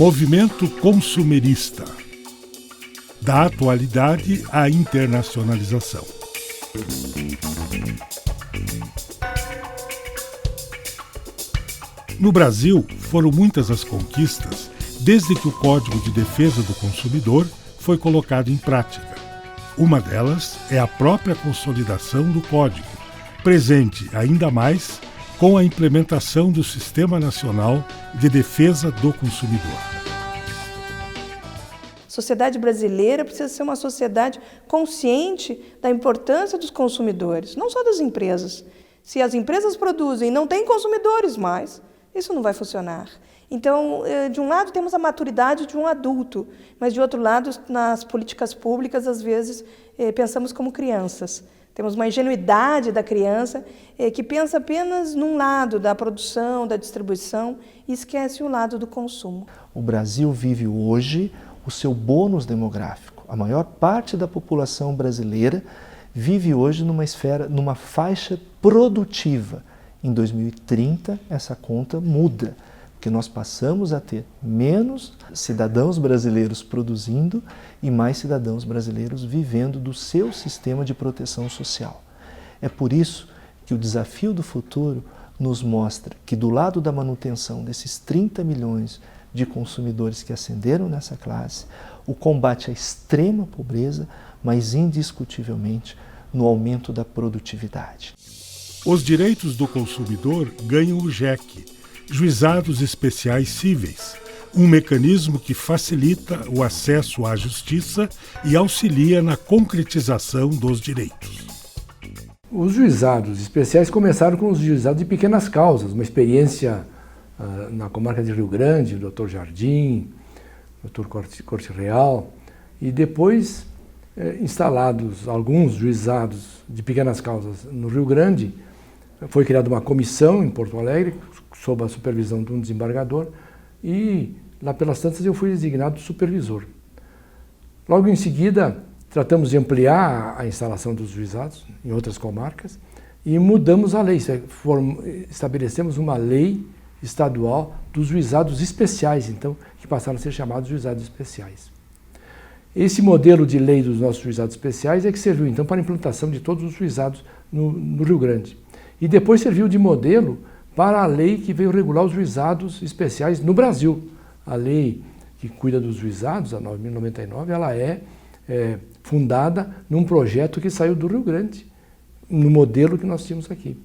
Movimento consumerista. Da atualidade à internacionalização. No Brasil, foram muitas as conquistas desde que o Código de Defesa do Consumidor foi colocado em prática. Uma delas é a própria consolidação do Código, presente ainda mais com a implementação do Sistema Nacional de Defesa do Consumidor. A sociedade brasileira precisa ser uma sociedade consciente da importância dos consumidores, não só das empresas. Se as empresas produzem e não têm consumidores mais, isso não vai funcionar. Então, de um lado, temos a maturidade de um adulto, mas, de outro lado, nas políticas públicas, às vezes, pensamos como crianças. Temos uma ingenuidade da criança que pensa apenas num lado da produção, da distribuição e esquece o lado do consumo. O Brasil vive hoje o seu bônus demográfico. A maior parte da população brasileira vive hoje numa faixa produtiva. Em 2030, essa conta muda, porque nós passamos a ter menos cidadãos brasileiros produzindo e mais cidadãos brasileiros vivendo do seu sistema de proteção social. É por isso que o desafio do futuro nos mostra que, do lado da manutenção desses 30 milhões de consumidores que ascenderam nessa classe, o combate à extrema pobreza, mas indiscutivelmente no aumento da produtividade. Os direitos do consumidor ganham o JEC, Juizados Especiais Cíveis, um mecanismo que facilita o acesso à justiça e auxilia na concretização dos direitos. Os juizados especiais começaram com os juizados de pequenas causas, uma experiência na comarca de Rio Grande, o Dr. Jardim, o Dr. Corte Real, e depois instalados alguns juizados de pequenas causas no Rio Grande, foi criada uma comissão em Porto Alegre, sob a supervisão de um desembargador, e lá pelas tantas eu fui designado supervisor. Logo em seguida, tratamos de ampliar a instalação dos juizados em outras comarcas e mudamos a lei, estabelecemos uma lei estadual dos juizados especiais, então, que passaram a ser chamados juizados especiais. Esse modelo de lei dos nossos juizados especiais é que serviu, então, para a implantação de todos os juizados no Rio Grande. E depois serviu de modelo para a lei que veio regular os juizados especiais no Brasil. A lei que cuida dos juizados, a 9.099, ela é fundada num projeto que saiu do Rio Grande, no modelo que nós tínhamos aqui.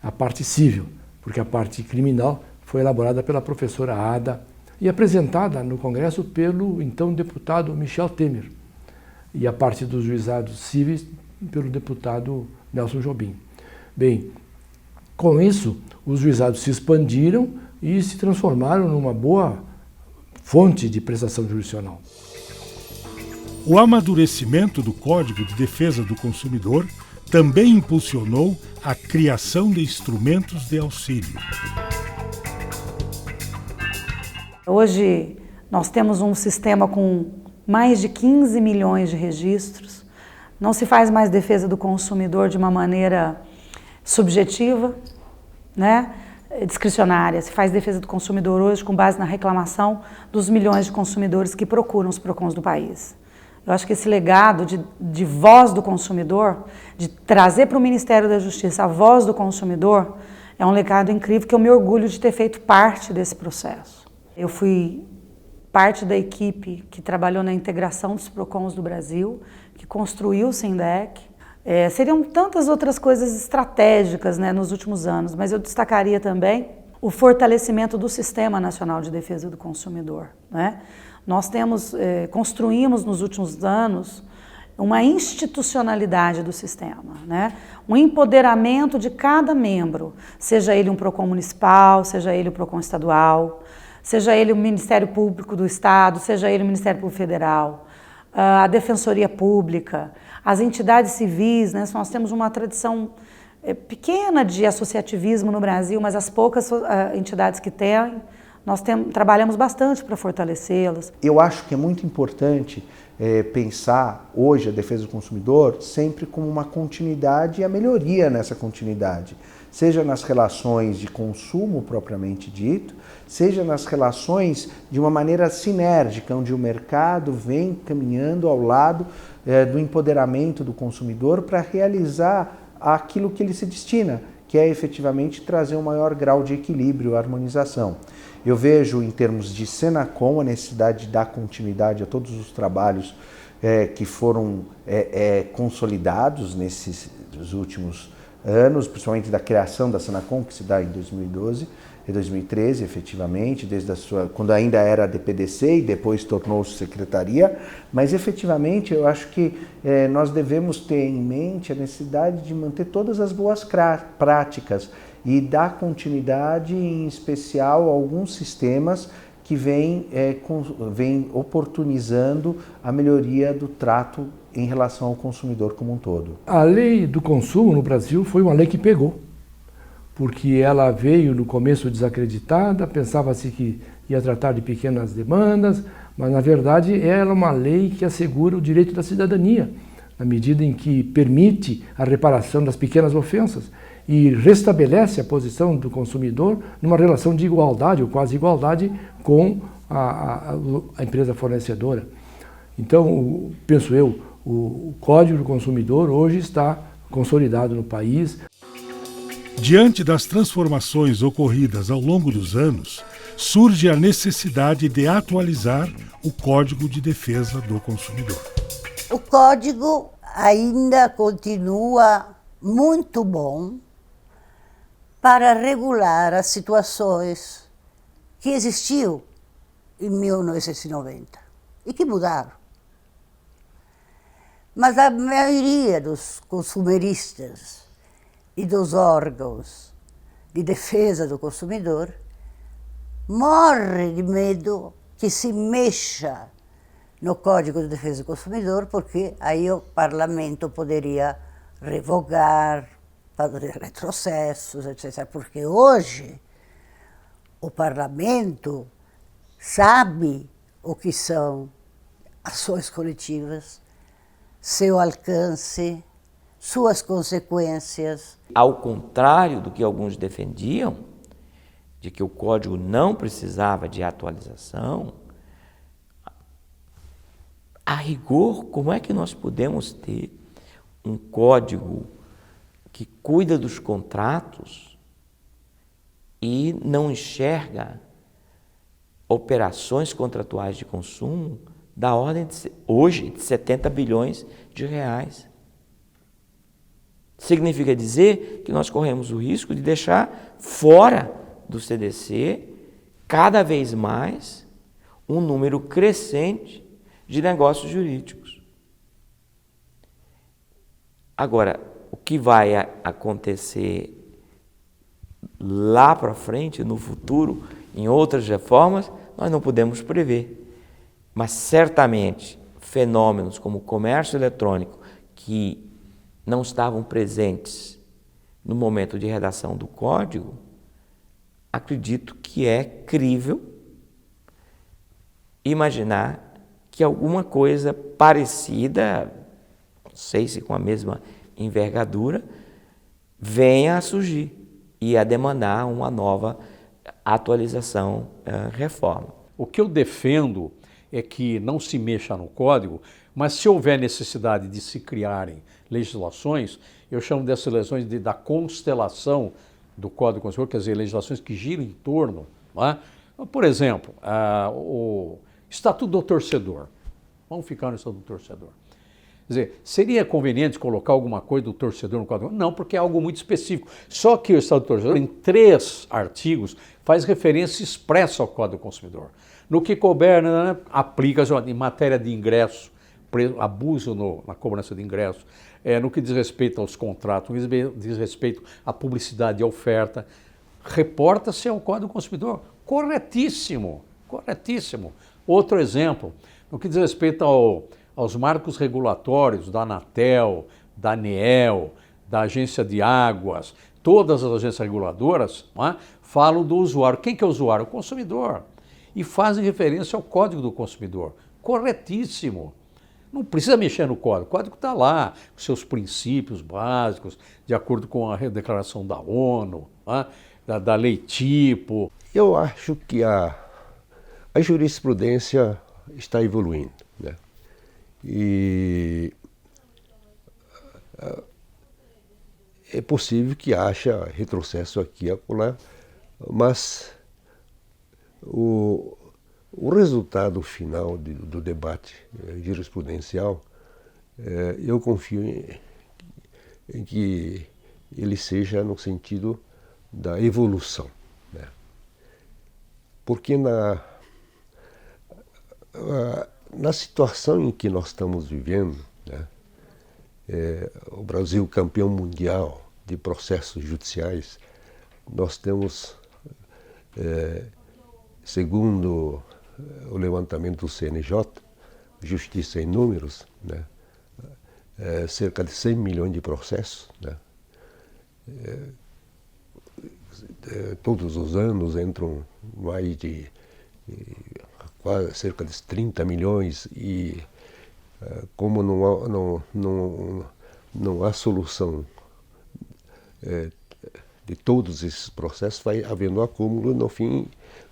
A parte civil, porque a parte criminal foi elaborada pela professora Ada e apresentada no Congresso pelo então deputado Michel Temer. E a parte dos juizados civis pelo deputado Nelson Jobim. Bem, com isso, os juizados se expandiram e se transformaram numa boa fonte de prestação jurisdicional. O amadurecimento do Código de Defesa do Consumidor também impulsionou a criação de instrumentos de auxílio. Hoje, nós temos um sistema com mais de 15 milhões de registros. Não se faz mais defesa do consumidor de uma maneira subjetiva, né? Discricionária. Se faz defesa do consumidor hoje com base na reclamação dos milhões de consumidores que procuram os PROCONs do país. Eu acho que esse legado de voz do consumidor, de trazer para o Ministério da Justiça a voz do consumidor, é um legado incrível que eu me orgulho de ter feito parte desse processo. Eu fui parte da equipe que trabalhou na integração dos PROCONs do Brasil, que construiu o SINDEC. Seriam tantas outras coisas estratégicas, né, nos últimos anos, mas eu destacaria também o fortalecimento do Sistema Nacional de Defesa do Consumidor, né? Nós construímos nos últimos anos uma institucionalidade do sistema, né? Um empoderamento de cada membro, seja ele um PROCON municipal, seja ele o PROCON estadual, seja ele o Ministério Público do Estado, seja ele o Ministério Público Federal, a Defensoria Pública, as entidades civis, né? Nós temos uma tradição pequena de associativismo no Brasil, mas as poucas entidades que têm, Nós trabalhamos bastante para fortalecê-las. Eu acho que é muito importante pensar hoje a defesa do consumidor sempre como uma continuidade e a melhoria nessa continuidade, seja nas relações de consumo propriamente dito, seja nas relações de uma maneira sinérgica, onde o mercado vem caminhando ao lado do empoderamento do consumidor para realizar aquilo que ele se destina, que é efetivamente trazer um maior grau de equilíbrio, harmonização. Eu vejo, em termos de Senacom, a necessidade de dar continuidade a todos os trabalhos que foram consolidados nesses últimos anos, principalmente da criação da Senacom, que se dá em 2012 e 2013, efetivamente, desde quando ainda era a DPDC e depois tornou-se secretaria, mas efetivamente eu acho que nós devemos ter em mente a necessidade de manter todas as boas práticas e dar continuidade, em especial, a alguns sistemas que vêm oportunizando a melhoria do trato em relação ao consumidor como um todo. A lei do consumo no Brasil foi uma lei que pegou, porque ela veio no começo desacreditada, pensava-se que ia tratar de pequenas demandas, mas na verdade ela é uma lei que assegura o direito da cidadania, na medida em que permite a reparação das pequenas ofensas e restabelece a posição do consumidor numa relação de igualdade ou quase igualdade com a empresa fornecedora. Então, penso eu, o Código do Consumidor hoje está consolidado no país. Diante das transformações ocorridas ao longo dos anos, surge a necessidade de atualizar o Código de Defesa do Consumidor. O código ainda continua muito bom para regular as situações que existiam em 1990 e que mudaram. Mas a maioria dos consumeristas e dos órgãos de defesa do consumidor morre de medo que se mexa no Código de Defesa do Consumidor, porque aí o parlamento poderia revogar, fazer retrocessos, etc. Porque hoje o parlamento sabe o que são ações coletivas, seu alcance, suas consequências. Ao contrário do que alguns defendiam, de que o código não precisava de atualização, a rigor, como é que nós podemos ter um código que cuida dos contratos e não enxerga operações contratuais de consumo da ordem, hoje, de 70 bilhões de reais? Significa dizer que nós corremos o risco de deixar fora do CDC cada vez mais um número crescente de negócios jurídicos. Agora, o que vai acontecer lá para frente, no futuro, em outras reformas, nós não podemos prever. Mas certamente fenômenos como o comércio eletrônico, que não estavam presentes no momento de redação do código, acredito que é crível imaginar que alguma coisa parecida, não sei se com a mesma envergadura, venha a surgir e a demandar uma nova atualização, reforma. O que eu defendo é que não se mexa no código, mas se houver necessidade de se criarem legislações, eu chamo dessas legislações da constelação do Código do Consumidor, quer dizer, legislações que giram em torno. Não é? Por exemplo, o Estatuto do Torcedor. Vamos ficar no Estatuto do Torcedor. Quer dizer, seria conveniente colocar alguma coisa do torcedor no Código? Não, porque é algo muito específico. Só que o Estatuto do Torcedor, em 3 artigos, faz referência expressa ao Código do Consumidor. No que couber, né, aplica em matéria de ingresso, abuso na cobrança de ingresso, no que diz respeito aos contratos, no que diz respeito à publicidade e oferta, reporta-se ao Código do Consumidor. Corretíssimo, corretíssimo. Outro exemplo, no que diz respeito aos marcos regulatórios da Anatel, da ANEEL, da Agência de Águas, todas as agências reguladoras, não é, falam do usuário. Quem que é o usuário? O consumidor. E fazem referência ao Código do Consumidor. Corretíssimo. Não precisa mexer no código. O código está lá, com seus princípios básicos, de acordo com a declaração da ONU, não é, da lei tipo. Eu acho que a jurisprudência está evoluindo, né? E é possível que haja retrocesso aqui e acolá, mas o resultado final do debate jurisprudencial, eu confio em que ele seja no sentido da evolução, né? Porque na situação em que nós estamos vivendo, né, o Brasil campeão mundial de processos judiciais, nós temos, segundo o levantamento do CNJ, Justiça em Números, né, cerca de 100 milhões de processos, né, todos os anos entram mais de quase cerca de 30 milhões e como não há solução de todos esses processos, vai havendo acúmulo e no fim,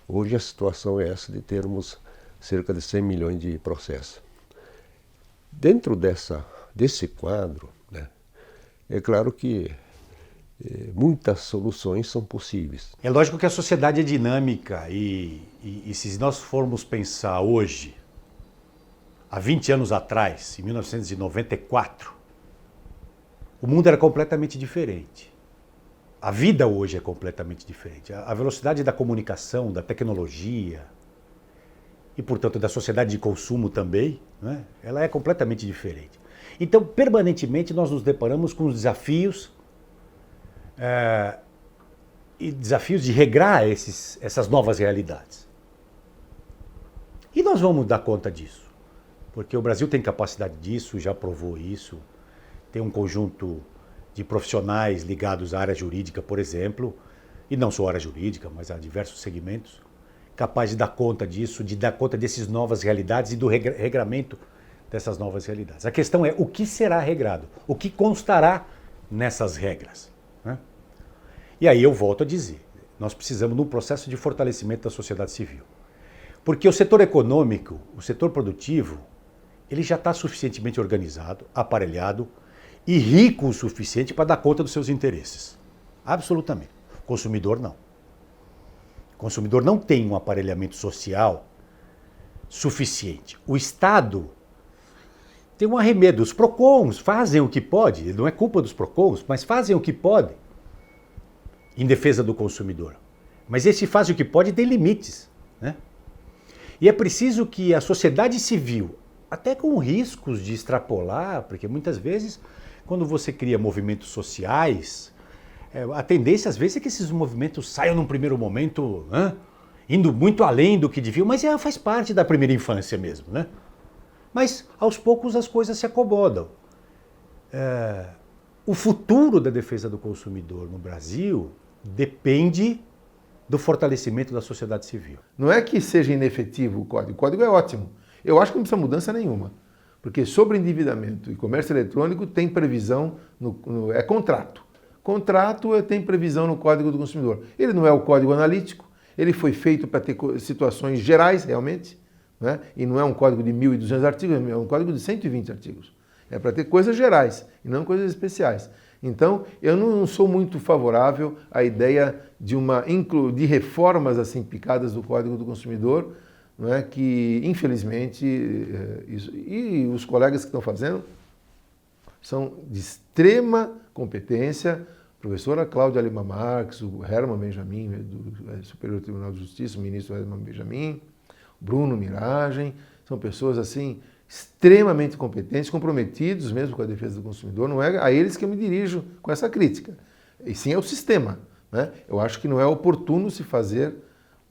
hoje a situação é essa de termos cerca de 100 milhões de processos. Dentro desse quadro, né, é claro que muitas soluções são possíveis. É lógico que a sociedade é dinâmica e se nós formos pensar hoje, há 20 anos atrás, em 1994, o mundo era completamente diferente. A vida hoje é completamente diferente. A velocidade da comunicação, da tecnologia e, portanto, da sociedade de consumo também, né, ela é completamente diferente. Então, permanentemente, nós nos deparamos com os desafios e desafios de regrar essas novas realidades. E nós vamos dar conta disso, porque o Brasil tem capacidade disso, já provou isso, tem um conjunto de profissionais ligados à área jurídica, por exemplo, e não só à área jurídica, mas a diversos segmentos, capaz de dar conta disso, de dar conta dessas novas realidades e do regramento dessas novas realidades. A questão é o que será regrado, o que constará nessas regras, né? E aí eu volto a dizer, nós precisamos de um processo de fortalecimento da sociedade civil. Porque o setor econômico, o setor produtivo, ele já está suficientemente organizado, aparelhado e rico o suficiente para dar conta dos seus interesses. Absolutamente. O consumidor não. O consumidor não tem um aparelhamento social suficiente. O Estado tem um arremedo. Os PROCONs fazem o que pode, não é culpa dos PROCONs, mas fazem o que podem em defesa do consumidor. Mas esse faz o que pode tem limites, né? E é preciso que a sociedade civil, até com riscos de extrapolar, porque muitas vezes, quando você cria movimentos sociais, a tendência às vezes é que esses movimentos saiam num primeiro momento, indo muito além do que deviam, mas faz parte da primeira infância mesmo, né? Mas aos poucos as coisas se acomodam. O futuro da defesa do consumidor no Brasil depende do fortalecimento da sociedade civil. Não é que seja inefetivo o código é ótimo. Eu acho que não precisa mudança nenhuma, porque sobre endividamento e comércio eletrônico tem previsão, é contrato. Contrato tem previsão no Código do Consumidor. Ele não é o código analítico, ele foi feito para ter situações gerais realmente, né? E não é um código de 1.200 artigos, é um código de 120 artigos. É para ter coisas gerais e não coisas especiais. Então, eu não sou muito favorável à ideia de reformas assim picadas do Código do Consumidor, não é? Que, infelizmente, e os colegas que estão fazendo são de extrema competência. A professora Cláudia Lima Marques, o Herman Benjamin, do Superior Tribunal de Justiça, o ministro Herman Benjamin, Bruno Miragem, são pessoas assim extremamente competentes, comprometidos mesmo com a defesa do consumidor. Não é a eles que eu me dirijo com essa crítica, e sim ao sistema, né? Eu acho que não é oportuno se fazer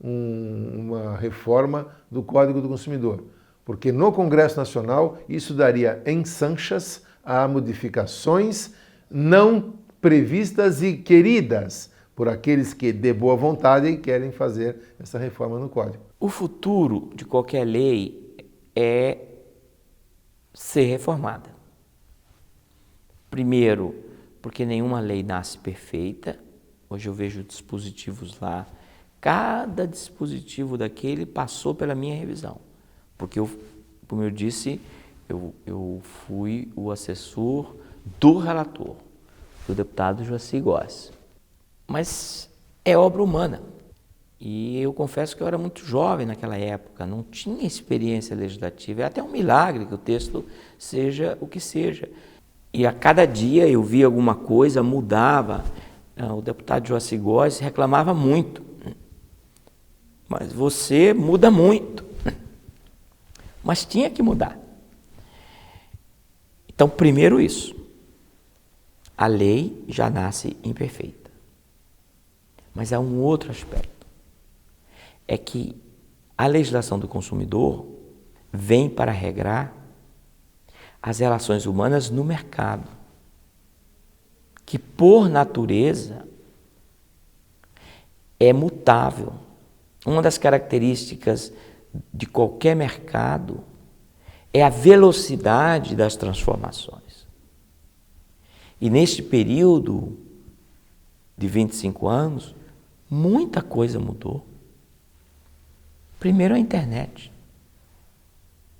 uma reforma do Código do Consumidor, porque no Congresso Nacional isso daria ensanchas a modificações não previstas e queridas por aqueles que de boa vontade querem fazer essa reforma no Código. O futuro de qualquer lei é ser reformada. Primeiro, porque nenhuma lei nasce perfeita. Hoje eu vejo dispositivos lá. Cada dispositivo daquele passou pela minha revisão. Porque, como eu disse, eu fui o assessor do relator, do deputado Joaci Góes. Mas é obra humana. E eu confesso que eu era muito jovem naquela época, não tinha experiência legislativa. É até um milagre que o texto seja o que seja. E a cada dia eu via alguma coisa, mudava. O deputado Joaci Góes reclamava muito. Mas você muda muito. Mas tinha que mudar. Então, primeiro isso. A lei já nasce imperfeita. Mas há um outro aspecto. É que a legislação do consumidor vem para regrar as relações humanas no mercado, que por natureza é mutável. Uma das características de qualquer mercado é a velocidade das transformações. E neste período de 25 anos, muita coisa mudou. Primeiro, a internet.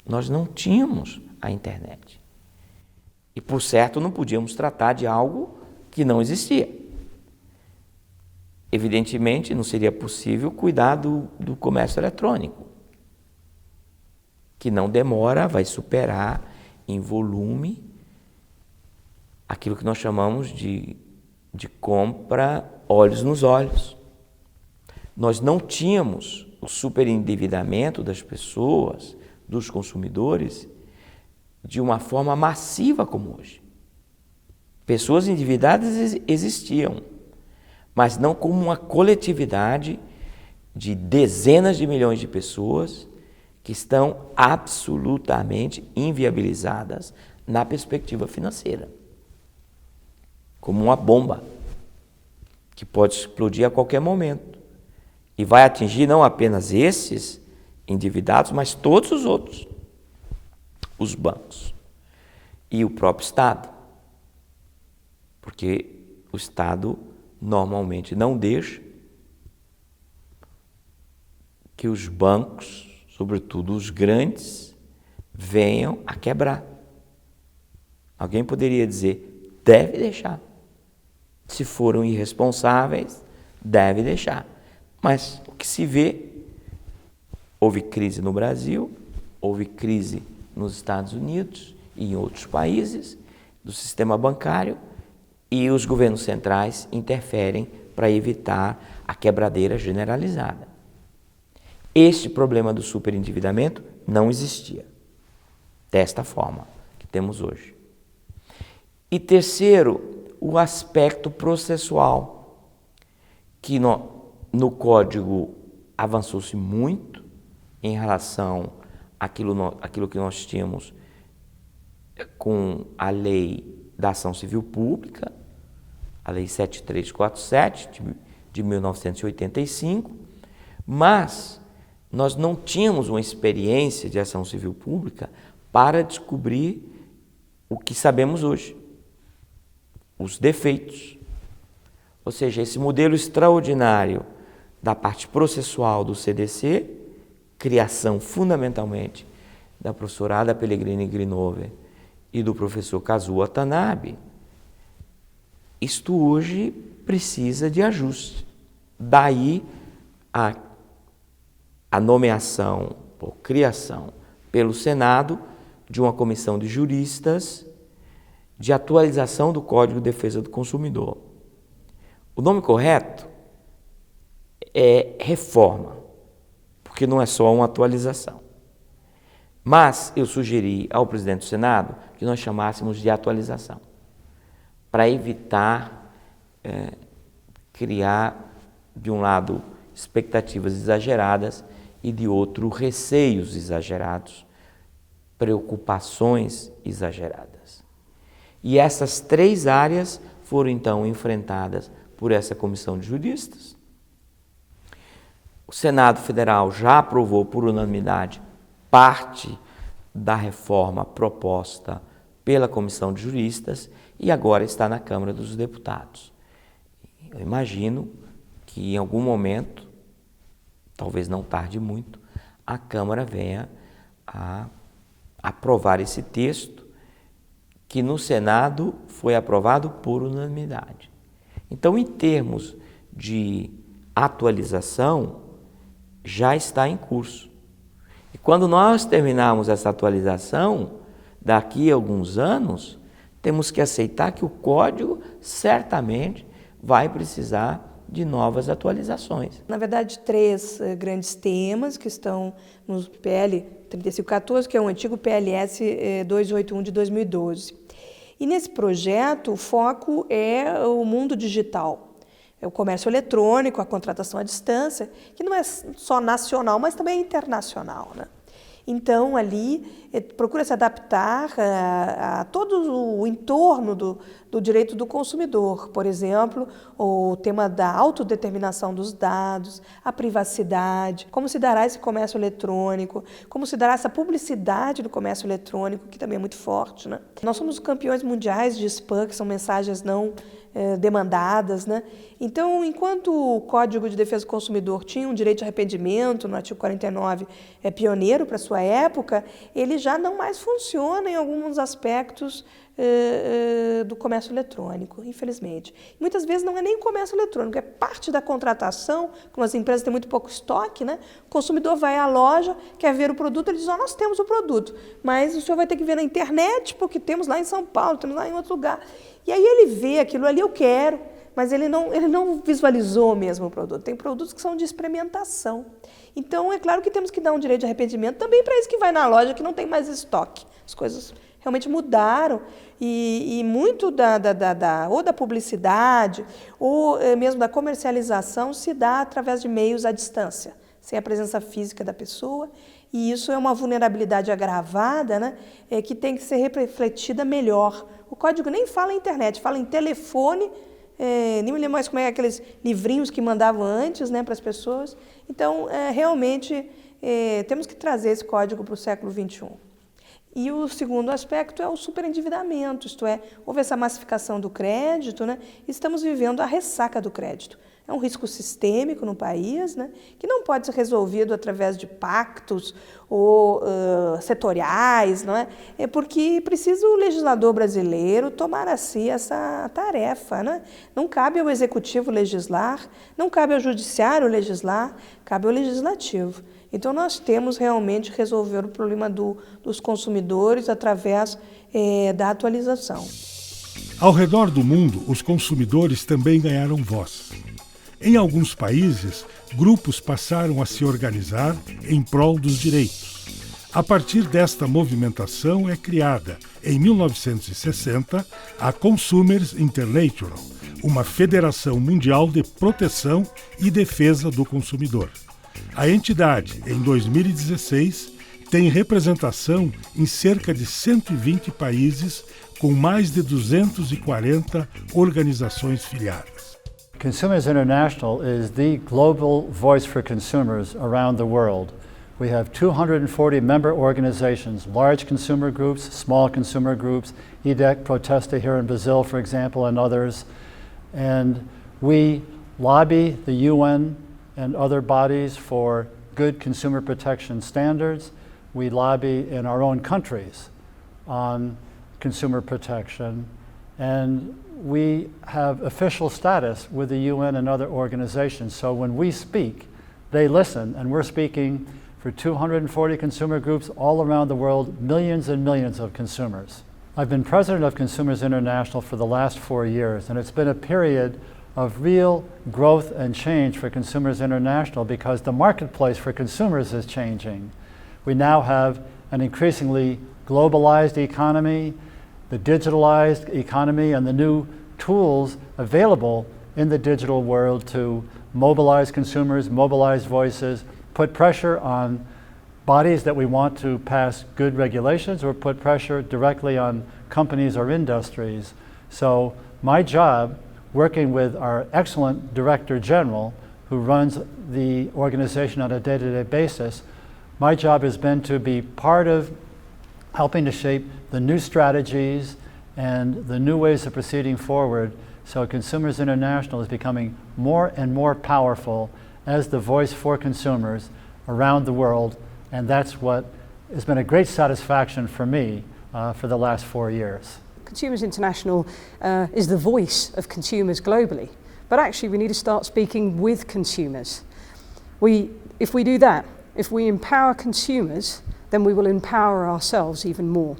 Nós não tínhamos a internet. E, por certo, não podíamos tratar de algo que não existia. Evidentemente, não seria possível cuidar do comércio eletrônico, que não demora, vai superar em volume aquilo que nós chamamos de compra olhos nos olhos. Nós não tínhamos o superendividamento das pessoas, dos consumidores, de uma forma massiva como hoje. Pessoas endividadas existiam, mas não como uma coletividade de dezenas de milhões de pessoas que estão absolutamente inviabilizadas na perspectiva financeira. Como uma bomba que pode explodir a qualquer momento e vai atingir não apenas esses endividados, mas todos os outros, os bancos e o próprio Estado, porque o Estado normalmente não deixa que os bancos, sobretudo os grandes, venham a quebrar. Alguém poderia dizer, deve deixar. Se foram irresponsáveis, deve deixar. Mas o que se vê, houve crise no Brasil, houve crise nos Estados Unidos e em outros países do sistema bancário, e os governos centrais interferem para evitar a quebradeira generalizada. Este problema do superendividamento não existia desta forma que temos hoje. E terceiro, o aspecto processual, que no Código avançou-se muito em relação àquilo que nós tínhamos com a Lei da Ação Civil Pública, a Lei 7347 de 1985, mas nós não tínhamos uma experiência de ação civil pública para descobrir o que sabemos hoje, os defeitos. Ou seja, esse modelo extraordinário da parte processual do CDC, criação fundamentalmente da professora Ada Pellegrini Grinover e do professor Kazuo Watanabe, isto hoje precisa de ajuste. Daí a nomeação ou criação pelo Senado de uma comissão de juristas de atualização do Código de Defesa do Consumidor. O nome correto é reforma, porque não é só uma atualização. Mas eu sugeri ao presidente do Senado que nós chamássemos de atualização, para evitar criar, de um lado, expectativas exageradas e, de outro, receios exagerados, preocupações exageradas. E essas três áreas foram então enfrentadas por essa comissão de juristas. O Senado Federal já aprovou por unanimidade parte da reforma proposta pela comissão de juristas e agora está na Câmara dos Deputados. Eu imagino que em algum momento, talvez não tarde muito, a Câmara venha a aprovar esse texto que no Senado foi aprovado por unanimidade. Então, em termos de atualização, já está em curso. E quando nós terminarmos essa atualização, daqui a alguns anos, temos que aceitar que o código certamente vai precisar de novas atualizações. Na verdade, 3 grandes temas que estão no PL 3514, que é o antigo PLS 281 de 2012. E nesse projeto, o foco é o mundo digital. É o comércio eletrônico, a contratação à distância, que não é só nacional, mas também internacional, né? Então, ali, procura se adaptar a todo o entorno do direito do consumidor. Por exemplo, o tema da autodeterminação dos dados, a privacidade, como se dará esse comércio eletrônico, como se dará essa publicidade do comércio eletrônico, que também é muito forte, né? Nós somos campeões mundiais de spam, que são mensagens não demandadas, né? Então, enquanto o Código de Defesa do Consumidor tinha um direito de arrependimento, no artigo 49, é pioneiro para a sua época, ele já não mais funciona em alguns aspectos do comércio eletrônico, infelizmente. Muitas vezes não é nem o comércio eletrônico, é parte da contratação, como as empresas têm muito pouco estoque, né? O consumidor vai à loja, quer ver o produto, ele diz, nós temos o produto, mas o senhor vai ter que ver na internet, porque temos lá em São Paulo, temos lá em outro lugar. E aí ele vê aquilo ali, eu quero, mas ele não visualizou mesmo o produto. Tem produtos que são de experimentação. Então, é claro que temos que dar um direito de arrependimento também para esse que vai na loja que não tem mais estoque. As coisas realmente mudaram e muito ou da publicidade ou mesmo da comercialização se dá através de meios à distância, sem a presença física da pessoa. E isso é uma vulnerabilidade agravada, né, que tem que ser refletida melhor. O código nem fala em internet, fala em telefone, nem me lembro mais como é aqueles livrinhos que mandavam antes, né, para as pessoas. Então, realmente, temos que trazer esse código para o século XXI. E o segundo aspecto é o superendividamento, isto é, houve essa massificação do crédito, né? Estamos vivendo a ressaca do crédito. É um risco sistêmico no país, né? Que não pode ser resolvido através de pactos ou setoriais, não é? É porque precisa o legislador brasileiro tomar a si essa tarefa, né? Não cabe ao executivo legislar, não cabe ao judiciário legislar, cabe ao legislativo. Então, nós temos realmente que resolver o problema dos consumidores através da atualização. Ao redor do mundo, os consumidores também ganharam voz. Em alguns países, grupos passaram a se organizar em prol dos direitos. A partir desta movimentação é criada, em 1960, a Consumers International, uma federação mundial de proteção e defesa do consumidor. A entidade, em 2016, tem representação em cerca de 120 países, com mais de 240 organizações filiadas. Consumers International is the global voice for consumers around the world. We have 240 member organizations, large consumer groups, small consumer groups, IDEC, Protesta here in Brazil, for example, and others. And we lobby the UN and other bodies for good consumer protection standards. We lobby in our own countries on consumer protection. And we have official status with the UN and other organizations. So when we speak, they listen, and we're speaking for 240 consumer groups all around the world, millions and millions of consumers. I've been president of Consumers International for the last 4 years, and it's been a period of real growth and change for Consumers International because the marketplace for consumers is changing. We now have an increasingly globalized economy, the digitalized economy, and the new tools available in the digital world to mobilize consumers, mobilize voices, put pressure on bodies that we want to pass good regulations or put pressure directly on companies or industries. So My job, working with our excellent Director General, who runs the organization on a day-to-day basis, my job has been to be part of helping to shape the new strategies and the new ways of proceeding forward, so Consumers International is becoming more and more powerful as the voice for consumers around the world, and that's what has been a great satisfaction for me for the last 4 years. Consumers International is the voice of consumers globally, but actually we need to start speaking with consumers. If we do that, if we empower consumers, then we will empower ourselves even more.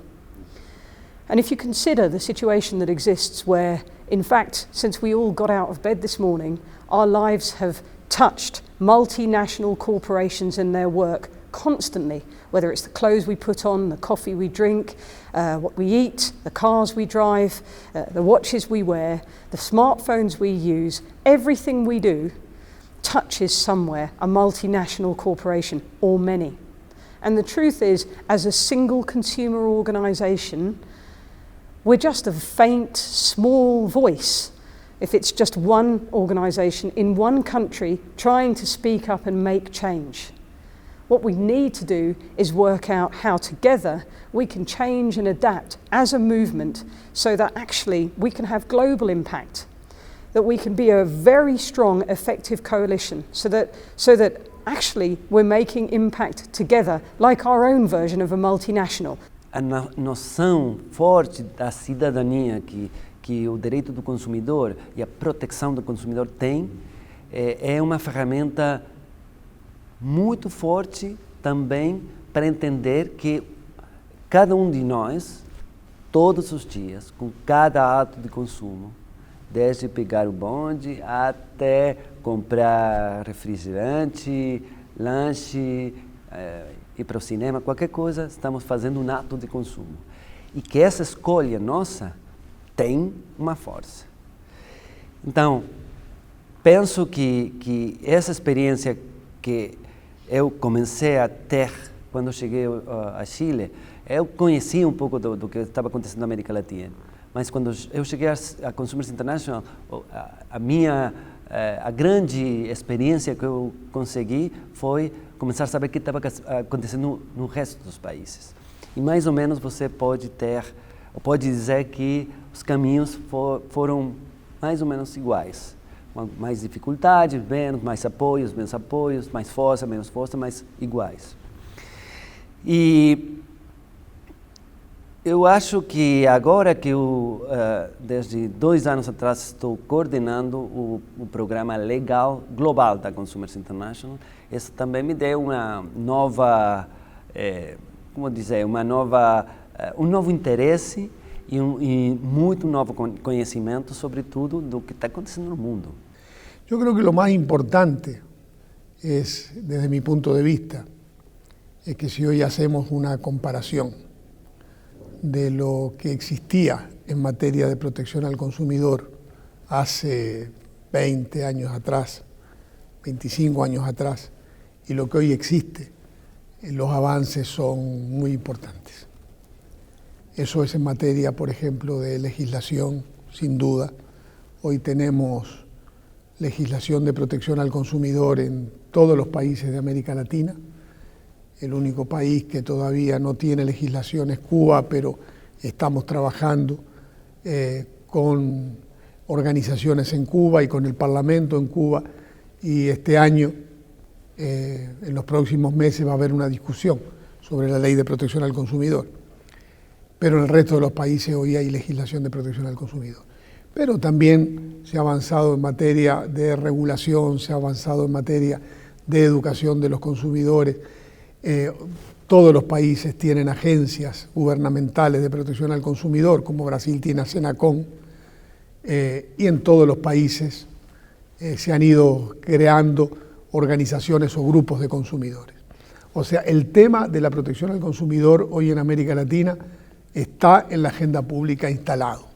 And if you consider the situation that exists where, in fact, since we all got out of bed this morning, our lives have touched multinational corporations and their work constantly, whether it's the clothes we put on, the coffee we drink, what we eat, the cars we drive, the watches we wear, the smartphones we use, everything we do touches somewhere a multinational corporation or many. And the truth is, as a single consumer organisation, we're just a faint, small voice if it's just one organisation in one country trying to speak up and make change. What we need to do is work out how together we can change and adapt as a movement so that actually we can have global impact, that we can be a very strong, effective coalition, so that actually we're making impact together, like our own version of a multinational. A noção forte da cidadania que o direito do consumidor e a proteção do consumidor tem é uma ferramenta muito forte também para entender que cada um de nós, todos os dias, com cada ato de consumo, desde pegar o bonde até comprar refrigerante, lanche, ir para o cinema, qualquer coisa, estamos fazendo um ato de consumo. E que essa escolha nossa tem uma força. Então, penso que essa experiência que eu comecei a ter quando cheguei a Chile, eu conhecia um pouco do que estava acontecendo na América Latina. Mas quando eu cheguei a Consumers International, a grande experiência que eu consegui foi começar a saber o que estava acontecendo no resto dos países. E mais ou menos você pode dizer que os caminhos foram mais ou menos iguais. Mais dificuldades, menos, mais apoios, menos apoios, mais força, menos força, mas iguais. E eu acho que agora que eu, desde 2 anos atrás, estou coordenando o programa legal global da Consumers International, isso também me deu uma nova, um novo interesse e muito novo conhecimento, sobretudo, do que está acontecendo no mundo. Yo creo que lo más importante es, desde mi punto de vista, es que si hoy hacemos una comparación de lo que existía en materia de protección al consumidor hace 20 años atrás, 25 años atrás, y lo que hoy existe, los avances son muy importantes. Eso es en materia, por ejemplo, de legislación, sin duda. Hoy tenemos legislación de protección al consumidor en todos los países de América Latina. El único país que todavía no tiene legislación es Cuba, pero estamos trabajando con organizaciones en Cuba y con el Parlamento en Cuba, y este año, en los próximos meses, va a haber una discusión sobre la ley de protección al consumidor. Pero en el resto de los países hoy hay legislación de protección al consumidor. Pero también se ha avanzado en materia de regulación, se ha avanzado en materia de educación de los consumidores. Todos los países tienen agencias gubernamentales de protección al consumidor, como Brasil tiene a Senacon, y en todos los países se han ido creando organizaciones o grupos de consumidores. O sea, el tema de la protección al consumidor hoy en América Latina está en la agenda pública instalado.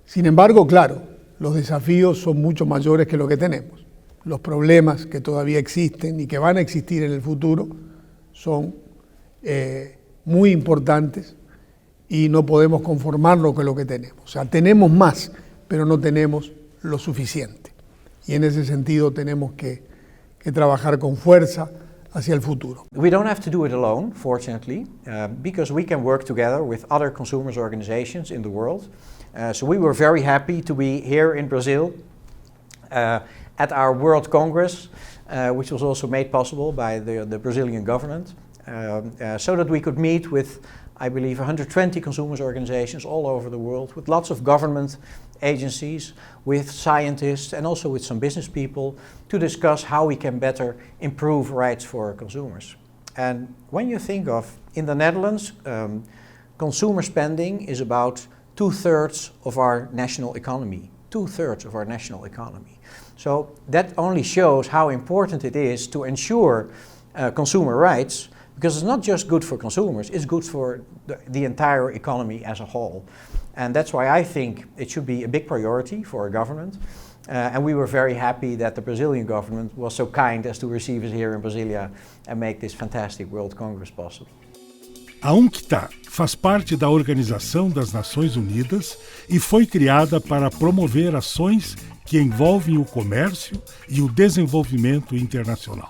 Sin embargo, claro, los desafíos son mucho mayores que lo que tenemos. Los problemas que todavía existen y que van a existir en el futuro son muy importantes, y no podemos conformarnos con lo que tenemos. O sea, tenemos más, pero no tenemos lo suficiente. Y en ese sentido tenemos que trabajar con fuerza hacia el futuro. We don't have to do it alone, fortunately, because we can work together with other consumers organizations in the world. So we were very happy to be here in Brazil at our World Congress, which was also made possible by the Brazilian government, so that we could meet with, I believe, 120 consumers organizations all over the world, with lots of government agencies, with scientists, and also with some business people to discuss how we can better improve rights for consumers. And when you think of, in the Netherlands, consumer spending is about 2/3 of our national economy. 2/3 of our national economy. So that only shows how important it is to ensure consumer rights, because it's not just good for consumers, it's good for the entire economy as a whole. And that's why I think it should be a big priority for our government. And we were very happy that the Brazilian government was so kind as to receive us here in Brasilia and make this fantastic World Congress possible. A UNCTAD faz parte da Organização das Nações Unidas e foi criada para promover ações que envolvem o comércio y el desenvolvimiento internacional.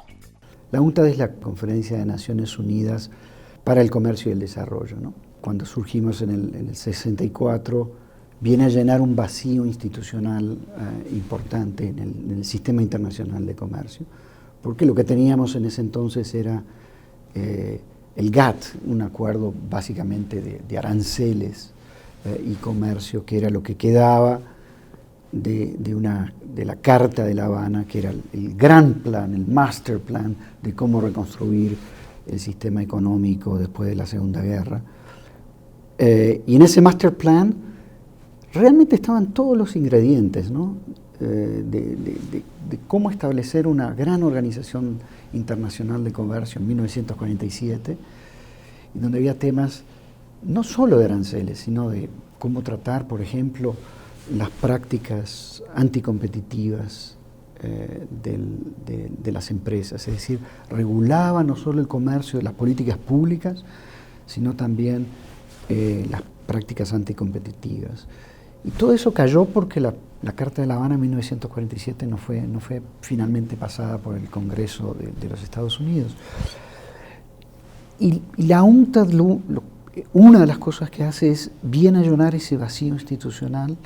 La UNCTAD es la Conferencia de Naciones Unidas para el Comercio y el Desarrollo, ¿no? Cuando surgimos en el 64, viene a llenar un vacío institucional importante en el sistema internacional de comercio, porque lo que teníamos en ese entonces era el GATT, un acuerdo básicamente de aranceles y comercio, que era lo que quedaba de la Carta de La Habana, que era el gran plan, el master plan de cómo reconstruir el sistema económico después de la Segunda Guerra. Y en ese master plan realmente estaban todos los ingredientes, ¿no? de cómo establecer una gran organización internacional de comercio en 1947, y donde había temas no solo de aranceles, sino de cómo tratar, por ejemplo, las prácticas anticompetitivas de las empresas, es decir, regulaba no solo el comercio, las políticas públicas, sino también las prácticas anticompetitivas. Y todo eso cayó porque la Carta de La Habana en 1947 no fue finalmente pasada por el Congreso de los Estados Unidos. Y la UNCTAD, una de las cosas que hace es bien allanar ese vacío institucional,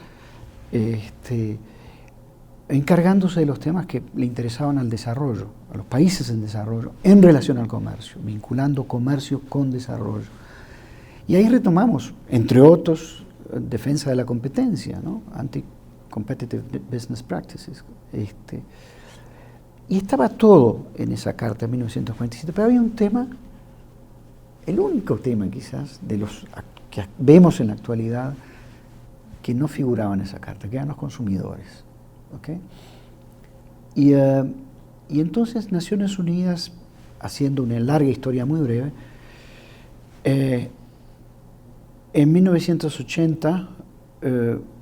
encargándose de los temas que le interesaban al desarrollo, a los países en desarrollo, en relación al comercio, vinculando comercio con desarrollo. Y ahí retomamos, entre otros, defensa de la competencia, ¿no? Anti-competitive business practices. Y estaba todo en esa carta de 1947, pero había un tema, el único tema quizás, de los que vemos en la actualidad, que no figuraba en esa carta, que eran los consumidores. ¿Okay? Y entonces Naciones Unidas, haciendo una larga historia muy breve, en 1980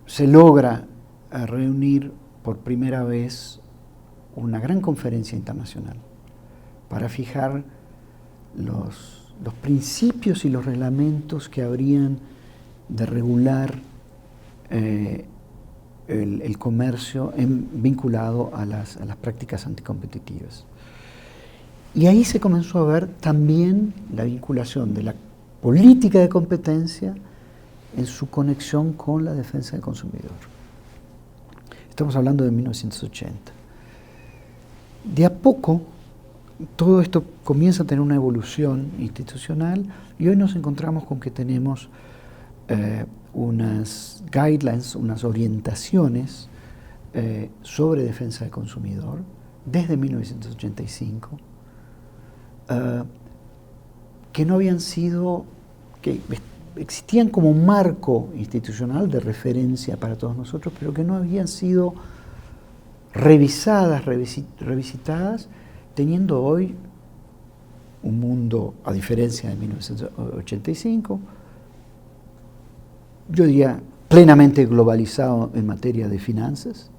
se logra reunir por primera vez una gran conferencia internacional para fijar los principios y los reglamentos que habrían de regular el comercio vinculado a las prácticas anticompetitivas. Y ahí se comenzó a ver también la vinculación de la política de competencia en su conexión con la defensa del consumidor. Estamos hablando de 1980. De a poco, todo esto comienza a tener una evolución institucional y hoy nos encontramos con que tenemos unas guidelines, unas orientaciones sobre defensa del consumidor desde 1985, que no habían sido, que existían como marco institucional de referencia para todos nosotros, pero que no habían sido revisadas, revisitadas, teniendo hoy un mundo, a diferencia de 1985, yo diría plenamente globalizado en materia de finanzas,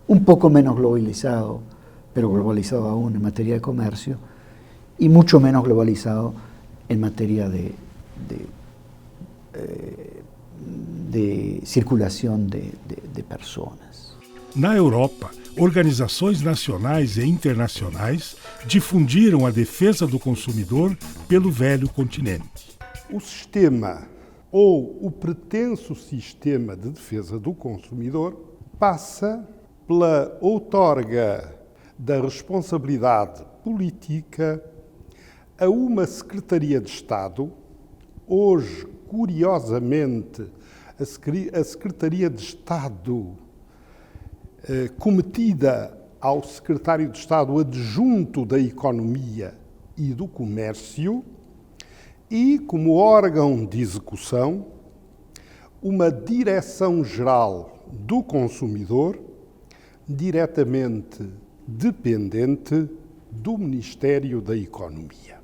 un poco menos globalizado, pero globalizado aún en materia de comercio, y mucho menos globalizado en materia de de circulación de personas. Na Europa, organizações nacionais e internacionais difundiram a defesa do consumidor pelo velho continente. O sistema ou o pretenso sistema de defesa do consumidor passa pela outorga da responsabilidade política a uma Secretaria de Estado. Hoje, curiosamente, a Secretaria de Estado cometida ao Secretário de Estado adjunto da Economia e do Comércio e, como órgão de execução, uma Direção-Geral do Consumidor diretamente dependente do Ministério da Economia.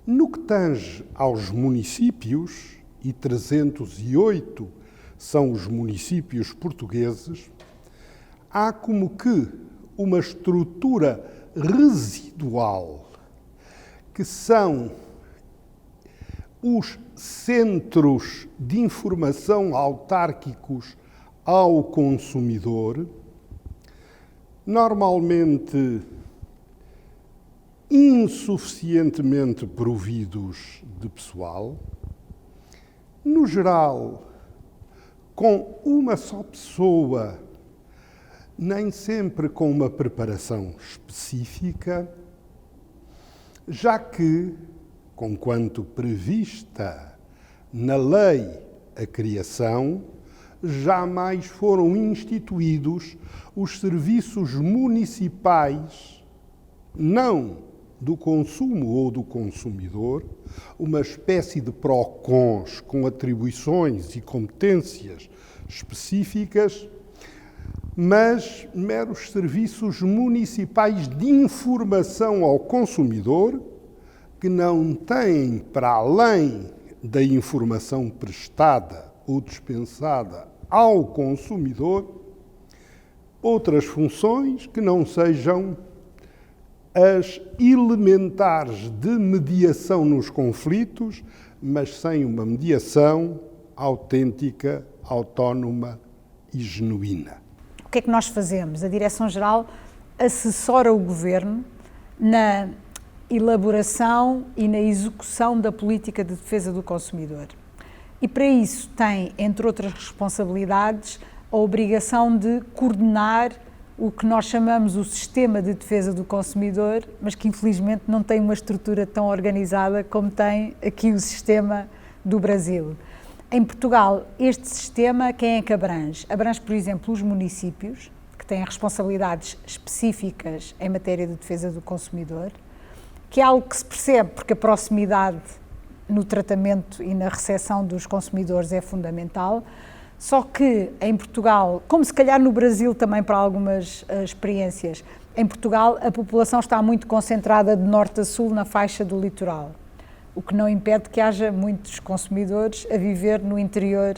No que tange aos municípios, e 308 são os municípios portugueses, há como que uma estrutura residual, que são os centros de informação autárquicos ao consumidor, normalmente insuficientemente providos de pessoal, no geral, com uma só pessoa, nem sempre com uma preparação específica, já que, conquanto prevista na lei a criação, jamais foram instituídos os serviços municipais, não do consumo ou do consumidor, uma espécie de PROCONs com atribuições e competências específicas, mas meros serviços municipais de informação ao consumidor, que não têm, para além da informação prestada ou dispensada ao consumidor, outras funções que não sejam as elementares de mediação nos conflitos, mas sem uma mediação autêntica, autónoma e genuína. O que é que nós fazemos? A Direção-Geral assessora o Governo na elaboração e na execução da política de defesa do consumidor. E para isso tem, entre outras responsabilidades, a obrigação de coordenar o que nós chamamos o sistema de defesa do consumidor, mas que infelizmente não tem uma estrutura tão organizada como tem aqui o sistema do Brasil. Em Portugal, este sistema, quem é que abrange? Abrange, por exemplo, os municípios, que têm responsabilidades específicas em matéria de defesa do consumidor, que é algo que se percebe porque a proximidade no tratamento e na recepção dos consumidores é fundamental. Só que em Portugal, como se calhar no Brasil também para algumas experiências, em Portugal a população está muito concentrada de norte a sul na faixa do litoral, o que não impede que haja muitos consumidores a viver no interior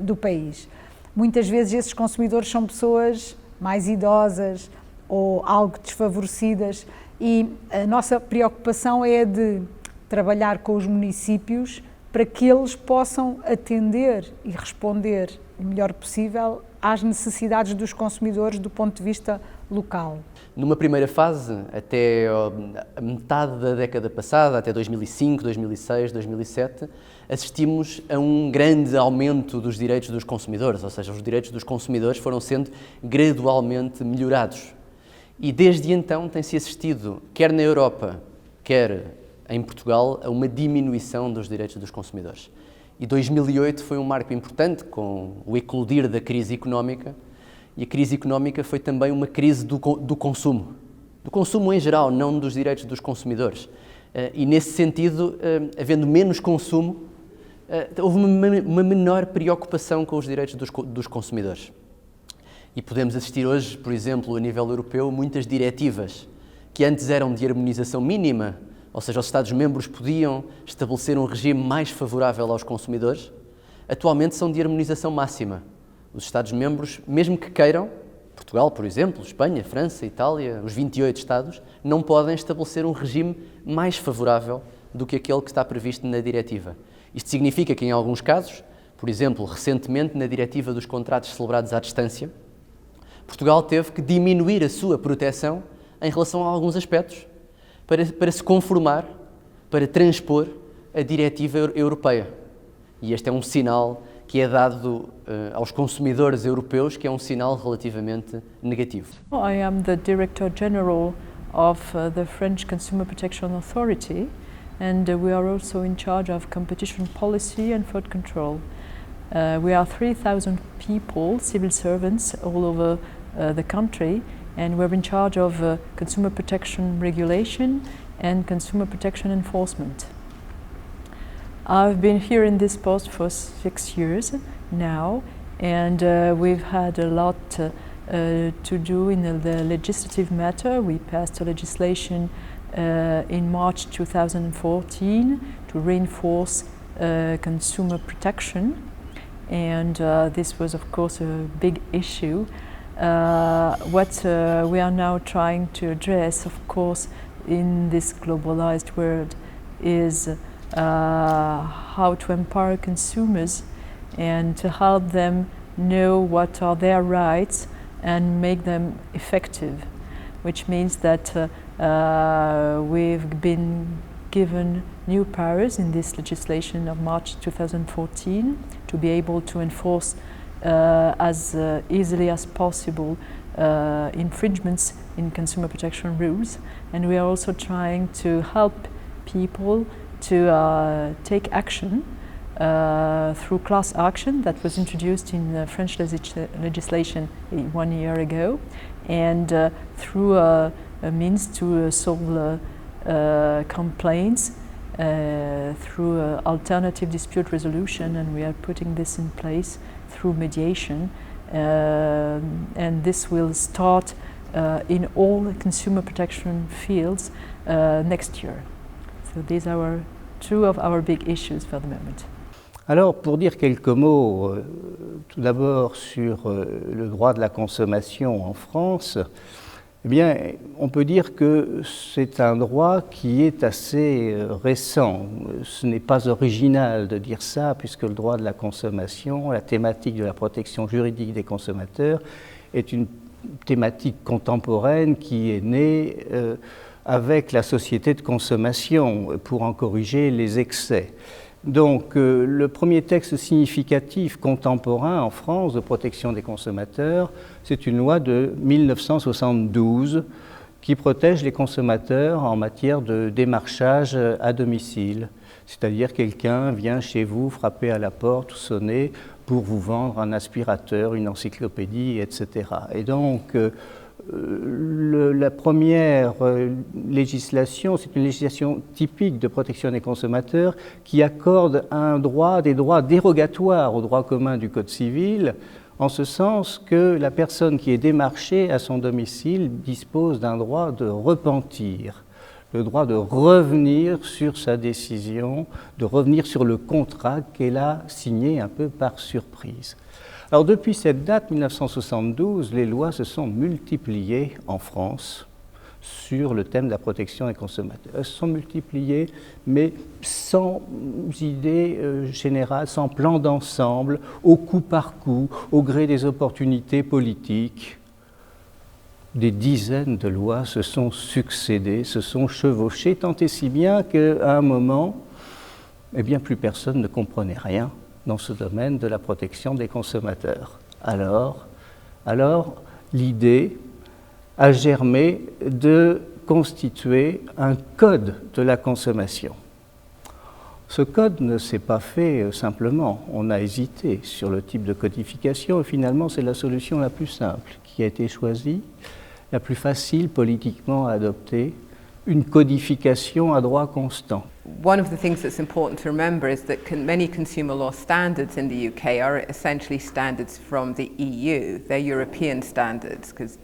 do país. Muitas vezes esses consumidores são pessoas mais idosas ou algo desfavorecidas e a nossa preocupação é de trabalhar com os municípios para que eles possam atender e responder o melhor possível às necessidades dos consumidores do ponto de vista local. Numa primeira fase, até a metade da década passada, até 2005, 2006, 2007, assistimos a um grande aumento dos direitos dos consumidores, ou seja, os direitos dos consumidores foram sendo gradualmente melhorados. E desde então tem-se assistido, quer na Europa, quer em Portugal, a uma diminuição dos direitos dos consumidores. E 2008 foi um marco importante com o eclodir da crise económica, e a crise económica foi também uma crise do consumo em geral, não dos direitos dos consumidores. E nesse sentido, havendo menos consumo, houve uma menor preocupação com os direitos dos consumidores. E podemos assistir hoje, por exemplo, a nível europeu, muitas diretivas que antes eram de harmonização mínima, ou seja, os Estados-membros podiam estabelecer um regime mais favorável aos consumidores, atualmente são de harmonização máxima. Os Estados-membros, mesmo que queiram, Portugal, por exemplo, Espanha, França, Itália, os 28 Estados, não podem estabelecer um regime mais favorável do que aquele que está previsto na diretiva. Isto significa que, em alguns casos, Por exemplo, recentemente, na diretiva dos contratos celebrados à distância, Portugal teve que diminuir a sua proteção em relação a alguns aspectos para se conformar, para transpor a diretiva europeia. E este é um sinal que é dado aos consumidores europeus, que é um sinal relativamente negativo. I am the Director General of the French Consumer Protection Authority, and we are also in charge of competition policy and fraud control. We are 3,000 people, civil servants all over the country, and we're in charge of consumer protection regulation and consumer protection enforcement. I've been here in this post for 6 years now, and we've had a lot to do in the legislative matter. We passed a legislation in March 2014 to reinforce consumer protection, and this was of course a big issue. What we are now trying to address, of course, in this globalized world is how to empower consumers and to help them know what are their rights and make them effective, which means that we've been given new powers in this legislation of March 2014 to be able to enforce as easily as possible infringements in consumer protection rules, and we are also trying to help people to take action through class action that was introduced in French legislation 1 year ago, and through a means to solve complaints through alternative dispute resolution, and we are putting this in place through mediation, and this will start in all consumer protection fields next year. So these are two of our big issues for the moment. Alors, pour dire quelques mots, tout d'abord sur le droit de la consommation en France, eh bien, on peut dire que c'est un droit qui est assez récent. Ce n'est pas original de dire ça, puisque le droit de la consommation, la thématique de la protection juridique des consommateurs, est une thématique contemporaine qui est née avec la société de consommation pour en corriger les excès. Donc, le premier texte significatif contemporain en France de protection des consommateurs, c'est une loi de 1972 qui protège les consommateurs en matière de démarchage à domicile. C'est-à-dire quelqu'un vient chez vous frapper à la porte ou sonner pour vous vendre un aspirateur, une encyclopédie, etc. Et donc, la première législation, c'est une législation typique de protection des consommateurs qui accorde des droits dérogatoires au droit commun du Code civil, en ce sens que la personne qui est démarchée à son domicile dispose d'un droit de repentir, le droit de revenir sur sa décision, de revenir sur le contrat qu'elle a signé un peu par surprise. Alors depuis cette date, 1972, les lois se sont multipliées en France sur le thème de la protection des consommateurs. Elles se sont multipliées, mais sans idée générale, sans plan d'ensemble, au coup par coup, au gré des opportunités politiques. Des dizaines de lois se sont succédées, se sont chevauchées, tant et si bien qu'à un moment, eh bien, plus personne ne comprenait rien dans ce domaine de la protection des consommateurs. Alors l'idée a germé de constituer un code de la consommation. Ce code ne s'est pas fait simplement, on a hésité sur le type de codification et finalement c'est la solution la plus simple qui a été choisie, la plus facile politiquement à adopter, une codification à droit constant. One of the things that's important to remember is that many consumer law standards in the UK are essentially standards from the EU. They're European standards because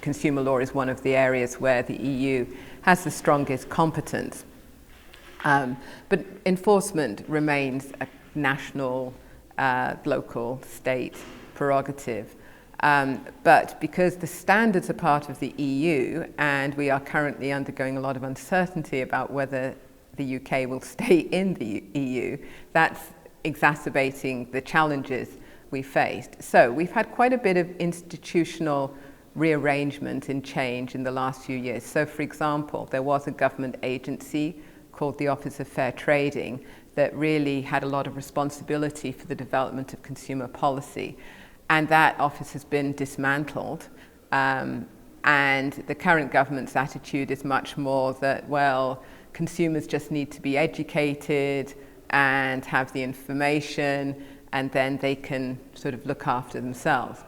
consumer law is one of the areas where the EU has the strongest competence. But enforcement remains a national, local, state prerogative. But because the standards are part of the EU and we are currently undergoing a lot of uncertainty about whether the UK will stay in the EU, that's exacerbating the challenges we faced. So we've had quite a bit of institutional rearrangement and change in the last few years. So for example, there was a government agency called the Office of Fair Trading that really had a lot of responsibility for the development of consumer policy. And that office has been dismantled. And the current government's attitude is much more that, well, consumers just need to be educated and have the information, and then they can sort of look after themselves.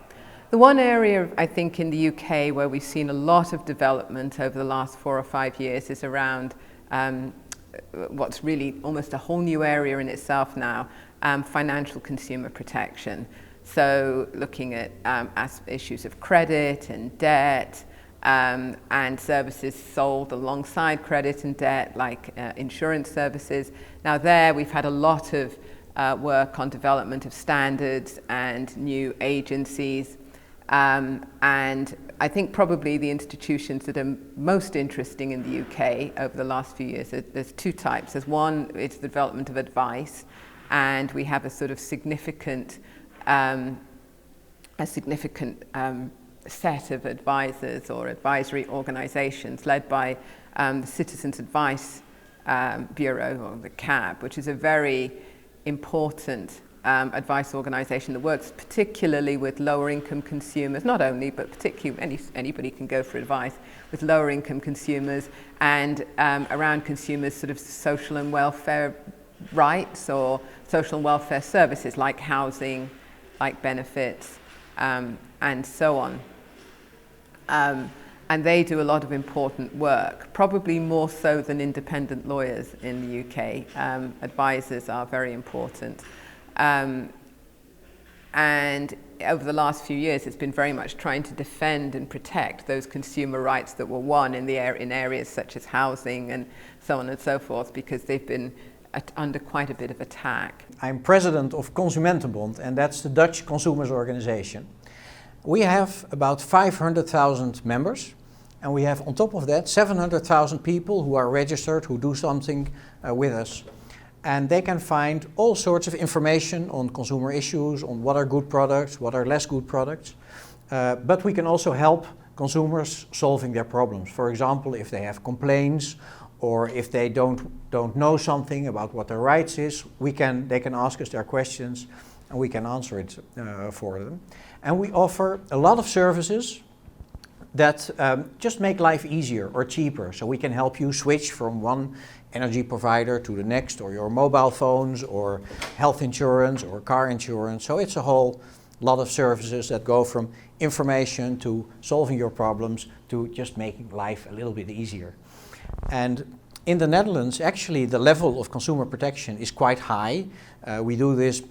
The one area, I think, in the UK where we've seen a lot of development over the last 4 or 5 years is around what's really almost a whole new area in itself now, financial consumer protection. So looking at issues of credit and debt, and services sold alongside credit and debt, like insurance services. Now there we've had a lot of work on development of standards and new agencies. And I think probably the institutions that are most interesting in the UK over the last few years, there's two types. There's one, it's the development of advice, and we have a sort of significant set of advisors or advisory organisations led by the Citizens Advice Bureau, or the CAB, which is a very important advice organisation that works particularly with lower income consumers, not only, but particularly anybody can go for advice, with lower income consumers and around consumers' sort of social and welfare rights or social and welfare services like housing, like benefits, and so on. And they do a lot of important work, probably more so than independent lawyers in the UK. Advisors are very important. And over the last few years, it's been very much trying to defend and protect those consumer rights that were won in areas such as housing and so on and so forth, because they've been under quite a bit of attack. I'm president of Consumentenbond, and that's the Dutch consumers organization. We have about 500,000 members, and we have on top of that 700,000 people who are registered, who do something with us. And they can find all sorts of information on consumer issues, on what are good products, what are less good products. But we can also help consumers solving their problems. For example, if they have complaints or if they don't know something about what their rights is, they can ask us their questions and we can answer it for them. And we offer a lot of services that just make life easier or cheaper. So we can help you switch from one energy provider to the next, or your mobile phones, or health insurance, or car insurance. So it's a whole lot of services that go from information to solving your problems to just making life a little bit easier. And in the Netherlands, actually, the level of consumer protection is quite high. We do this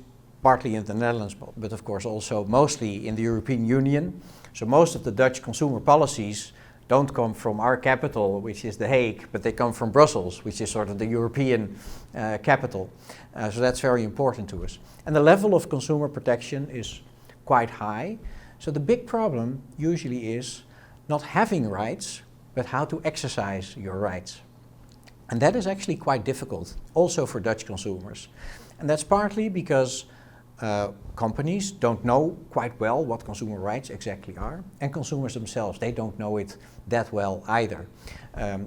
partly in the Netherlands, but of course also mostly in the European Union. So most of the Dutch consumer policies don't come from our capital, which is The Hague, but they come from Brussels, which is sort of the European capital. So that's very important to us. And the level of consumer protection is quite high. So the big problem usually is not having rights, but how to exercise your rights. And that is actually quite difficult, also for Dutch consumers. And that's partly because companies don't know quite well what consumer rights exactly are, and consumers themselves, they don't know it that well either.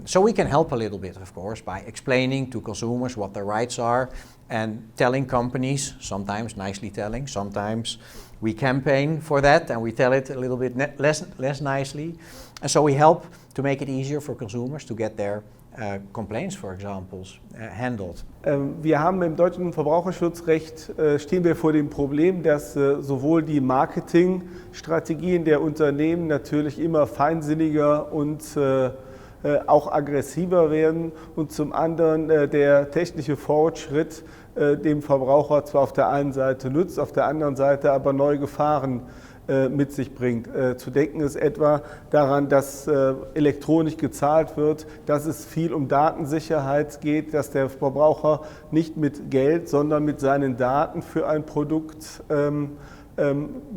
So we can help a little bit, of course, by explaining to consumers what their rights are and telling companies, sometimes nicely telling, sometimes we campaign for that and we tell it a little bit less nicely. And so we help to make it easier for consumers to get their complaints, for example, handled. Wir haben im deutschen Verbraucherschutzrecht, stehen wir vor dem Problem, dass sowohl die Marketingstrategien der Unternehmen natürlich immer feinsinniger und auch aggressiver werden und zum anderen der technische Fortschritt dem Verbraucher zwar auf der einen Seite nützt, auf der anderen Seite aber neue Gefahren mit sich bringt. Zu denken ist etwa daran, dass elektronisch gezahlt wird, dass es viel um Datensicherheit geht, dass der Verbraucher nicht mit Geld, sondern mit seinen Daten für ein Produkt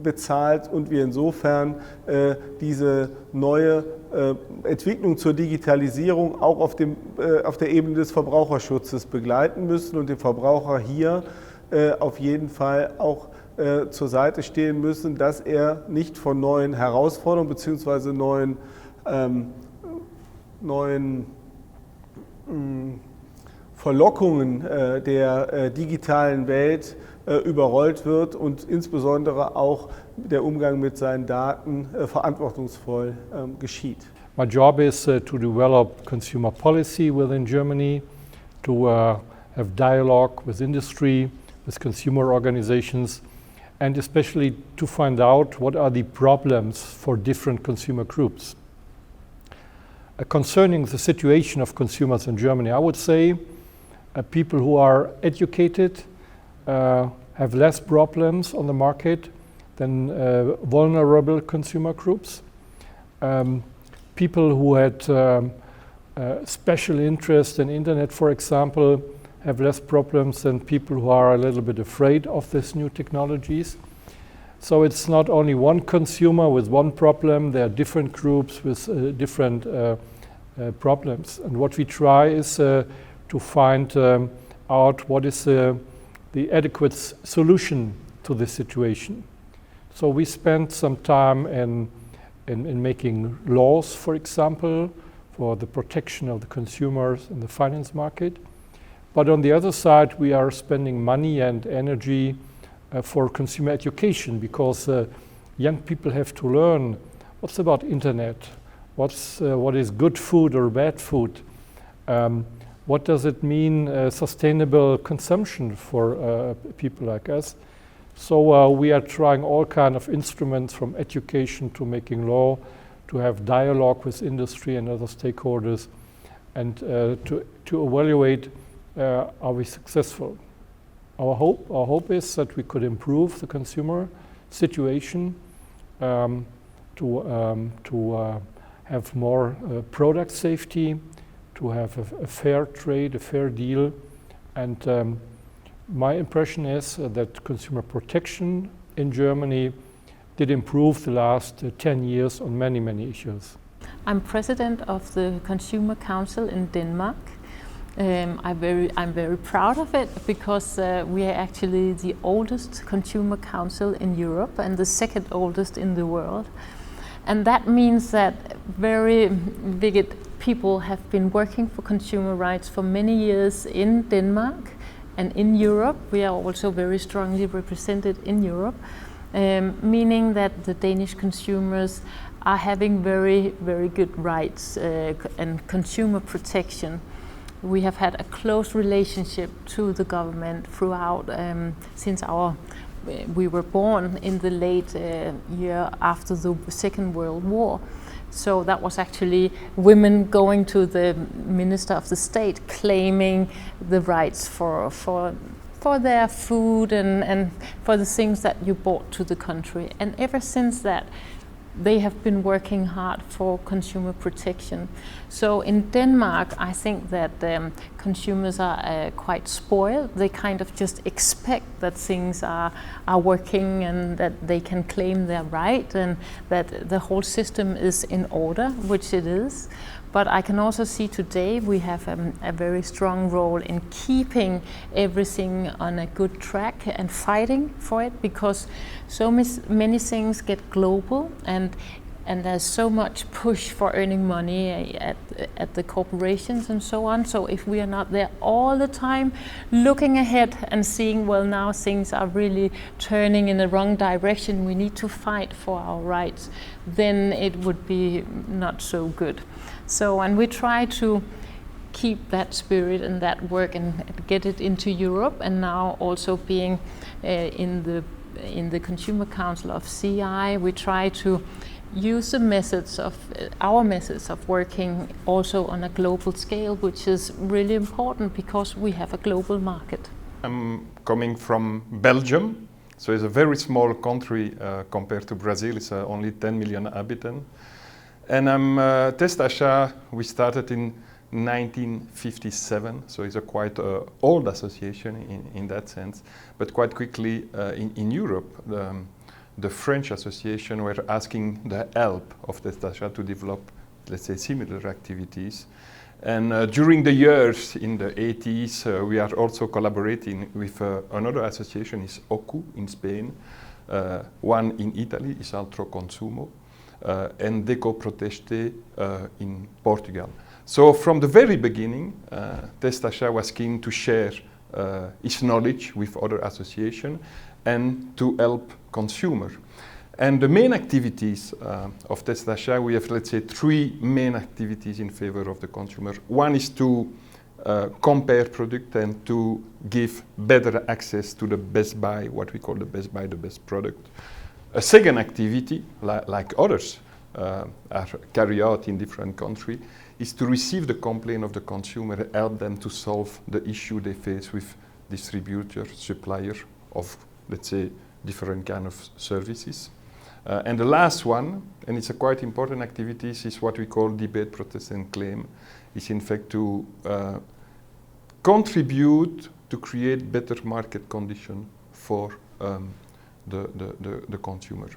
bezahlt und wir insofern diese neue Entwicklung zur Digitalisierung auch auf der Ebene des Verbraucherschutzes begleiten müssen und dem Verbraucher hier auf jeden Fall auch zur Seite stehen müssen, dass er nicht von neuen Herausforderungen bzw. neuen Verlockungen der digitalen Welt überrollt wird und insbesondere auch der Umgang mit seinen Daten verantwortungsvoll geschieht. My job is to develop consumer policy within Germany, to have dialogue with industry, with consumer organizations, and especially to find out what are the problems for different consumer groups. Concerning the situation of consumers in Germany, I would say people who are educated have less problems on the market than vulnerable consumer groups. People who had special interest in internet, for example, have less problems than people who are a little bit afraid of these new technologies. So it's not only one consumer with one problem, there are different groups with different problems. And what we try is to find out what is the adequate solution to this situation. So we spent some time in making laws, for example, for the protection of the consumers in the finance market. But on the other side, we are spending money and energy for consumer education, because young people have to learn what's about internet, what is good food or bad food, what does it mean sustainable consumption for people like us. So we are trying all kind of instruments, from education to making law, to have dialogue with industry and other stakeholders, and to evaluate are we successful. Our hope is that we could improve the consumer situation, to have more product safety, to have a fair trade, a fair deal, and my impression is that consumer protection in Germany did improve the last 10 years on many, many issues. I'm president of the Consumer Council in Denmark. I'm very proud of it, because we are actually the oldest consumer council in Europe and the second oldest in the world. And that means that very big people have been working for consumer rights for many years in Denmark and in Europe. We are also very strongly represented in Europe, meaning that the Danish consumers are having very, very good rights and consumer protection. We have had a close relationship to the government throughout, since we were born in the late year after the Second World War. So that was actually women going to the Minister of the State claiming the rights for their food and for the things that you brought to the country. And ever since that, they have been working hard for consumer protection. So in Denmark, I think that consumers are quite spoiled. They kind of just expect that things are working and that they can claim their right and that the whole system is in order, which it is. But I can also see today we have a very strong role in keeping everything on a good track and fighting for it, because so many things get global and there's so much push for earning money at the corporations and so on. So if we are not there all the time looking ahead and seeing, well, now things are really turning in the wrong direction, we need to fight for our rights, then it would be not so good. So, and we try to keep that spirit and that work and get it into Europe, and now also being in the Consumer Council of CI, we try to use our methods of working also on a global scale, which is really important because we have a global market. I'm coming from Belgium, so it's a very small country compared to Brazil. It's only 10 million inhabitants. And I'm Test-Achat, we started in 1957, so it's a quite old association in that sense. But quite quickly in Europe, the French association were asking the help of Test-Achat to develop, let's say, similar activities. And during the years in the 80s, we are also collaborating with another association, is OCU in Spain, one in Italy is Altro Consumo, and Deco Proteste in Portugal. So from the very beginning, Testachat was keen to share its knowledge with other associations and to help consumers. And the main activities of Testachat, we have, let's say, three main activities in favor of the consumer. One is to compare product and to give better access to the best buy, what we call the best buy, the best product. A second activity, like others are carried out in different countries, is to receive the complaint of the consumer and help them to solve the issue they face with distributors, suppliers of, let's say, different kind of services. And the last one, and it's a quite important activity, is what we call debate, protest and claim. Is in fact to contribute to create better market conditions for the consumer.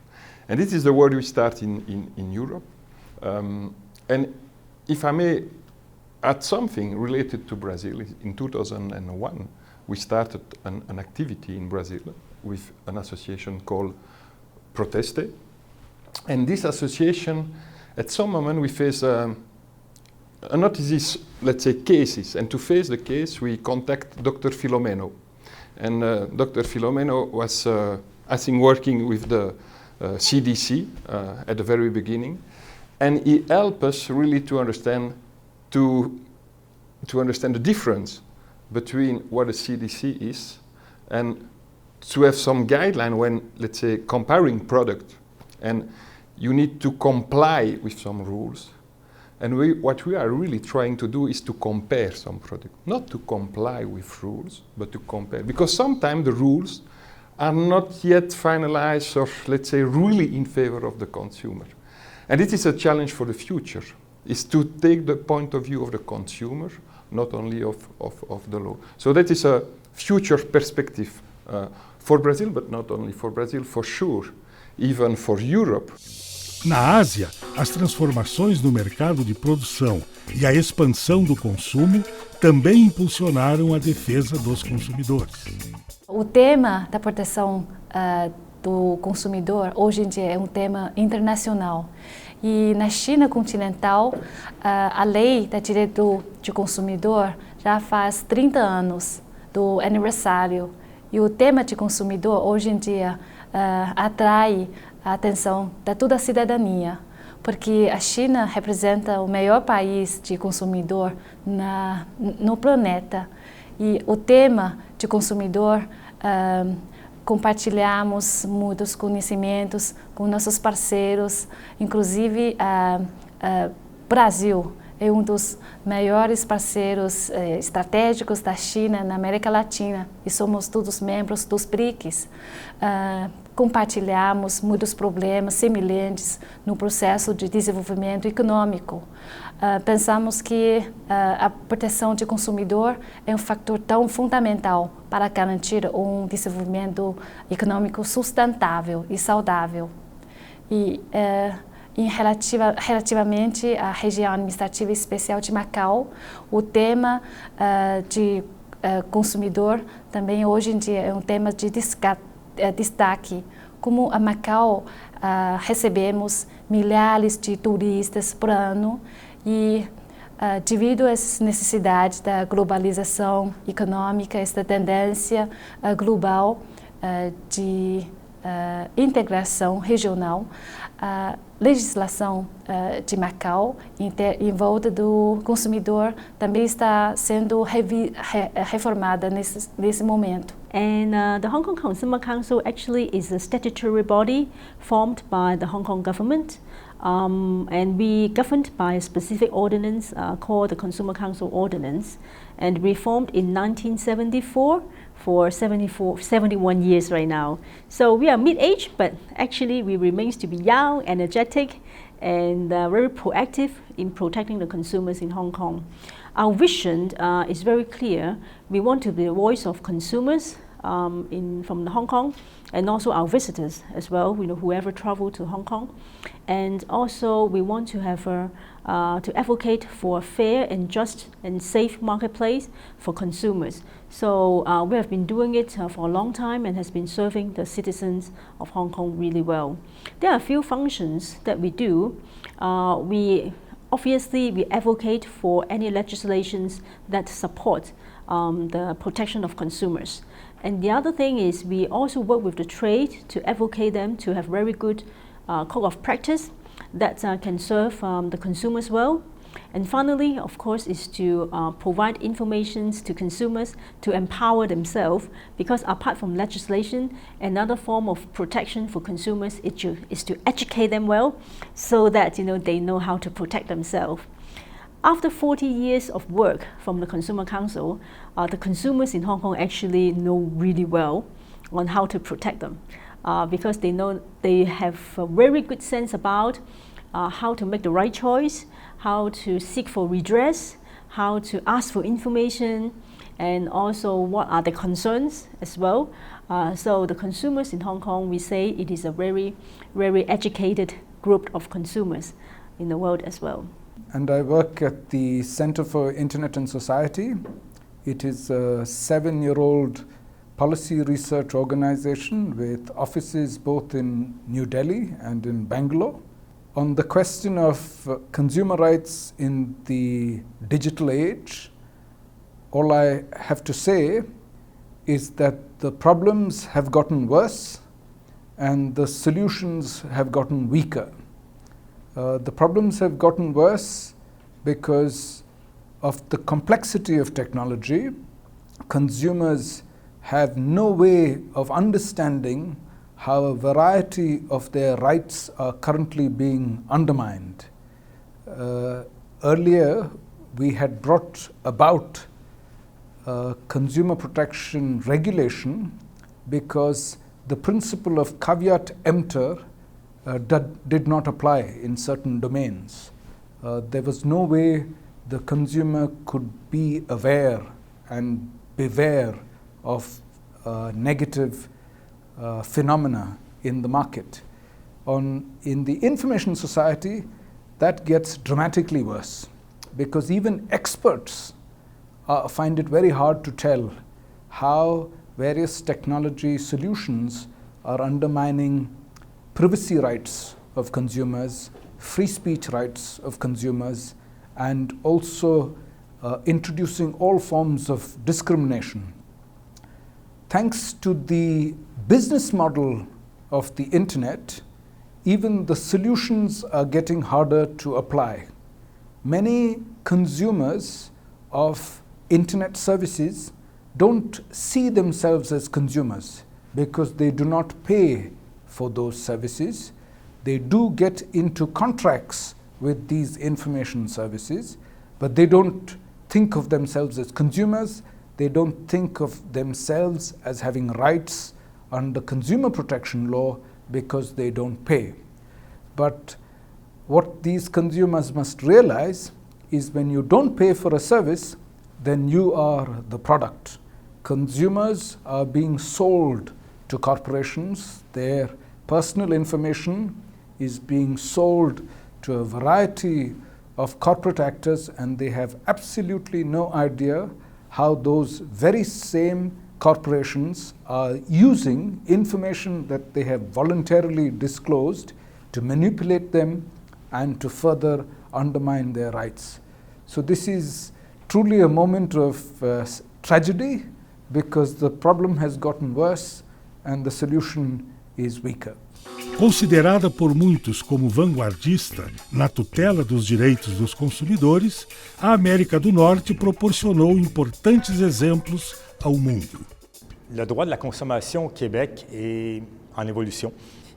And this is the work we start in Europe. And if I may add something related to Brazil, in 2001, we started an activity in Brazil with an association called Proteste. And this association, at some moment we face not these, let's say, cases. And to face the case, we contact Dr. Filomeno. And Dr. Filomeno was, I think, working with the CDC at the very beginning. And he helped us really to understand the difference between what a CDC is and to have some guideline when, let's say, comparing product. And you need to comply with some rules. And what we are really trying to do is to compare some product, not to comply with rules, but to compare. Because sometimes the rules are not yet finalized or, let's say, really in favor of the consumer. And it is a challenge for the future, is to take the point of view of the consumer, not only of the law. So that is a future perspective for Brazil, but not only for Brazil, for sure, even for Europe. Na Ásia, as transformações no mercado de produção e a expansão do consumo também impulsionaram a defesa dos consumidores. O tema da proteção do consumidor hoje em dia é um tema internacional. E na China continental, a lei da direito do consumidor já faz 30 anos do aniversário. E o tema de consumidor hoje em dia atrai a atenção de toda a cidadania, porque a China representa o maior país de consumidor no planeta. E o tema de consumidor, compartilhamos muitos conhecimentos com nossos parceiros, inclusive Brasil é um dos maiores parceiros estratégicos da China na América Latina e somos todos membros dos BRICS. Compartilhamos muitos problemas semelhantes no processo de desenvolvimento econômico. Pensamos que a proteção do consumidor é um fator tão fundamental para garantir um desenvolvimento econômico sustentável e saudável. E relativamente à região administrativa especial de Macau, o tema de consumidor também hoje em dia é um tema de destaque. Como a Macau recebemos milhares de turistas por ano e devido a essas necessidades da globalização econômica, esta tendência global de integração regional, a legislação de Macau em volta do consumidor também está sendo reformada nesse momento. And the Hong Kong Consumer Council actually is a statutory body formed by the Hong Kong government, and we governed by a specific ordinance called the Consumer Council Ordinance, and we formed in 1974 for 71 years right now. So we are mid-age, but actually we remain to be young, energetic, and very proactive in protecting the consumers in Hong Kong. Our vision is very clear. We want to be the voice of consumers from Hong Kong, and also our visitors as well, whoever travel to Hong Kong. And also we want to have to advocate for a fair and just and safe marketplace for consumers. So we have been doing it for a long time and has been serving the citizens of Hong Kong really well. There are a few functions that we do. Obviously, we advocate for any legislations that support the protection of consumers. And the other thing is we also work with the trade to advocate them to have very good code of practice that can serve the consumers well. And finally, of course, is to provide information to consumers to empower themselves, because apart from legislation, another form of protection for consumers is to educate them well so that they know how to protect themselves. After 40 years of work from the Consumer Council, the consumers in Hong Kong actually know really well on how to protect them because they have a very good sense about how to make the right choice, how to seek for redress, how to ask for information, and also what are the concerns as well. So the consumers in Hong Kong, we say it is a very, very educated group of consumers in the world as well. And I work at the Center for Internet and Society. It is a 7-year-old policy research organization with offices both in New Delhi and in Bangalore. On the question of consumer rights in the digital age, all I have to say is that the problems have gotten worse and the solutions have gotten weaker. The problems have gotten worse because of the complexity of technology. Consumers have no way of understanding how a variety of their rights are currently being undermined. Earlier, we had brought about consumer protection regulation because the principle of caveat emptor did not apply in certain domains. There was no way the consumer could be aware and beware of negative phenomena in the market. In the information society, that gets dramatically worse because even experts find it very hard to tell how various technology solutions are undermining privacy rights of consumers, free speech rights of consumers, and also introducing all forms of discrimination. Thanks to the business model of the internet, even the solutions are getting harder to apply. Many consumers of internet services don't see themselves as consumers because they do not pay for those services. They do get into contracts with these information services, but they don't think of themselves as consumers. They don't think of themselves as having rights under consumer protection law because they don't pay. But what these consumers must realize is when you don't pay for a service, then you are the product. Consumers are being sold to corporations. Their personal information is being sold to a variety of corporate actors, and they have absolutely no idea how those very same corporations are using information that they have voluntarily disclosed to manipulate them and to further undermine their rights. So this is truly a moment of tragedy because the problem has gotten worse and the solution is weaker. Considerada por muitos como vanguardista na tutela dos direitos dos consumidores, a América do Norte proporcionou importantes exemplos ao mundo. Le droit de la consommation au Québec est en évolution.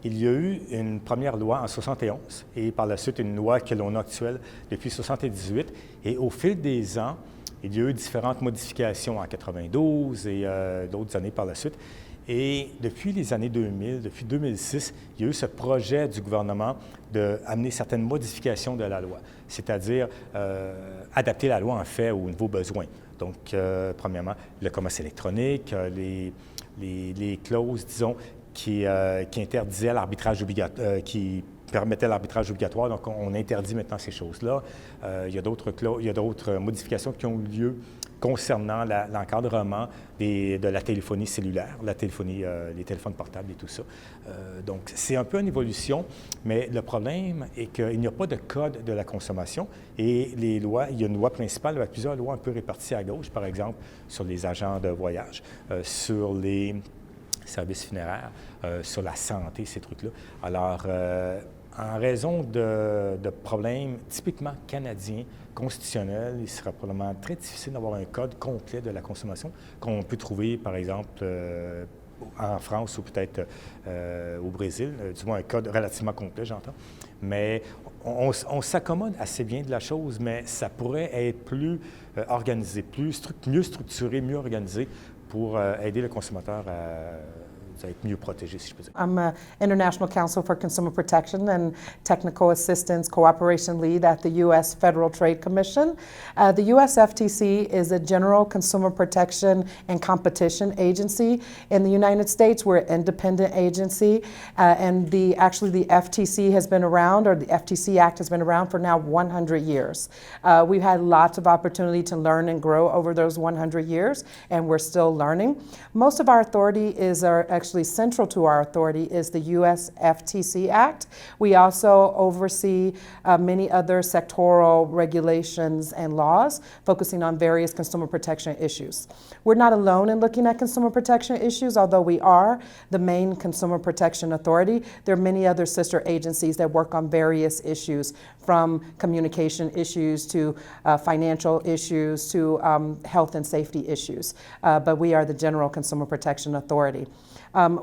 Il y a eu une première loi en 71 et par la suite une loi que l'on a actuelle depuis 78. Et au fil des ans, il y a eu différentes modifications en 92 et d'autres années par la suite. Et depuis les années 2000, depuis 2006, il y a eu ce projet du gouvernement d'amener certaines modifications de la loi, c'est-à-dire adapter la loi en fait aux nouveaux besoins. Donc, premièrement, le commerce électronique, les clauses, disons, qui interdisaient l'arbitrage obligatoire, qui permettait l'arbitrage obligatoire, donc on interdit maintenant ces choses-là. Il y a d'autres modifications qui ont eu lieu concernant l'encadrement de la téléphonie cellulaire, les téléphones portables et tout ça. Donc, c'est un peu une évolution, mais le problème est qu'il n'y a pas de code de la consommation et les lois, il y a une loi principale avec plusieurs lois un peu réparties à gauche, par exemple, sur les agents de voyage, sur les services funéraires, sur la santé, ces trucs-là. Alors, en raison de problèmes typiquement canadiens, constitutionnels, il sera probablement très difficile d'avoir un code complet de la consommation qu'on peut trouver, par exemple, en France ou peut-être au Brésil, du moins un code relativement complet, j'entends. Mais on s'accommode assez bien de la chose, mais ça pourrait être plus organisé, mieux structuré, mieux organisé pour aider le consommateur à être mieux protégé, si je peux dire. I'm an International Council for Consumer Protection and Technical Assistance Cooperation Lead at the U.S. Federal Trade Commission. The U.S. FTC is a general consumer protection and competition agency. In the United States, we're an independent agency, and actually the FTC has been around, or the FTC Act has been around for now 100 years. We've had lots of opportunity to learn and grow over those 100 years, and we're still learning. Most of our authority is actually central to our authority is the U.S. FTC Act. We also oversee many other sectoral regulations and laws focusing on various consumer protection issues. We're not alone in looking at consumer protection issues, although we are the main consumer protection authority. There are many other sister agencies that work on various issues, from communication issues to financial issues to health and safety issues. But we are the General Consumer Protection Authority.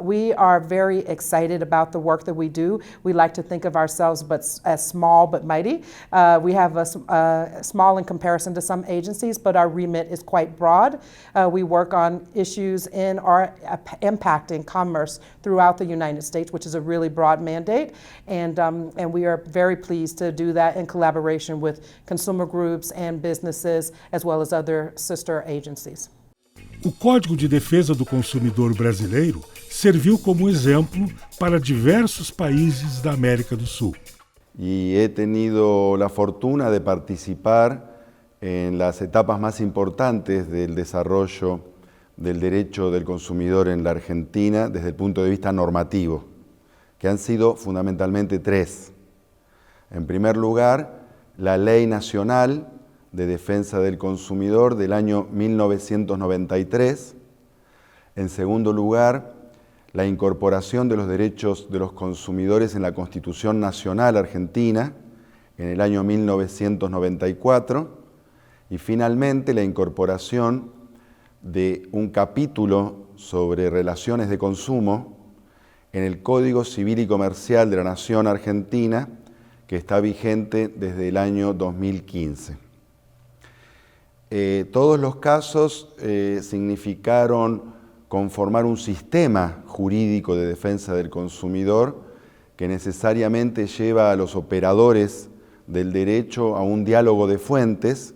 We are very excited about the work that we do. We like to think of ourselves as small but mighty. We have a small in comparison to some agencies, but our remit is quite broad. We work on issues impacting commerce throughout the United States, which is a really broad mandate, and we are very pleased to do that in collaboration with consumer groups and businesses, as well as other sister agencies. O Código de Defesa do Consumidor brasileiro serviu como exemplo para diversos países da América do Sul. Y he tenido la fortuna de participar en las etapas más importantes del desarrollo del derecho del consumidor en la Argentina desde el punto de vista normativo, que han sido fundamentalmente tres. En primer lugar, la Ley Nacional de Defensa del Consumidor del año 1993. En segundo lugar, la incorporación de los derechos de los consumidores en la Constitución Nacional Argentina en el año 1994. Y finalmente, la incorporación de un capítulo sobre relaciones de consumo en el Código Civil y Comercial de la Nación Argentina, que está vigente desde el año 2015. Todos los casos significaron conformar un sistema jurídico de defensa del consumidor que necesariamente lleva a los operadores del derecho a un diálogo de fuentes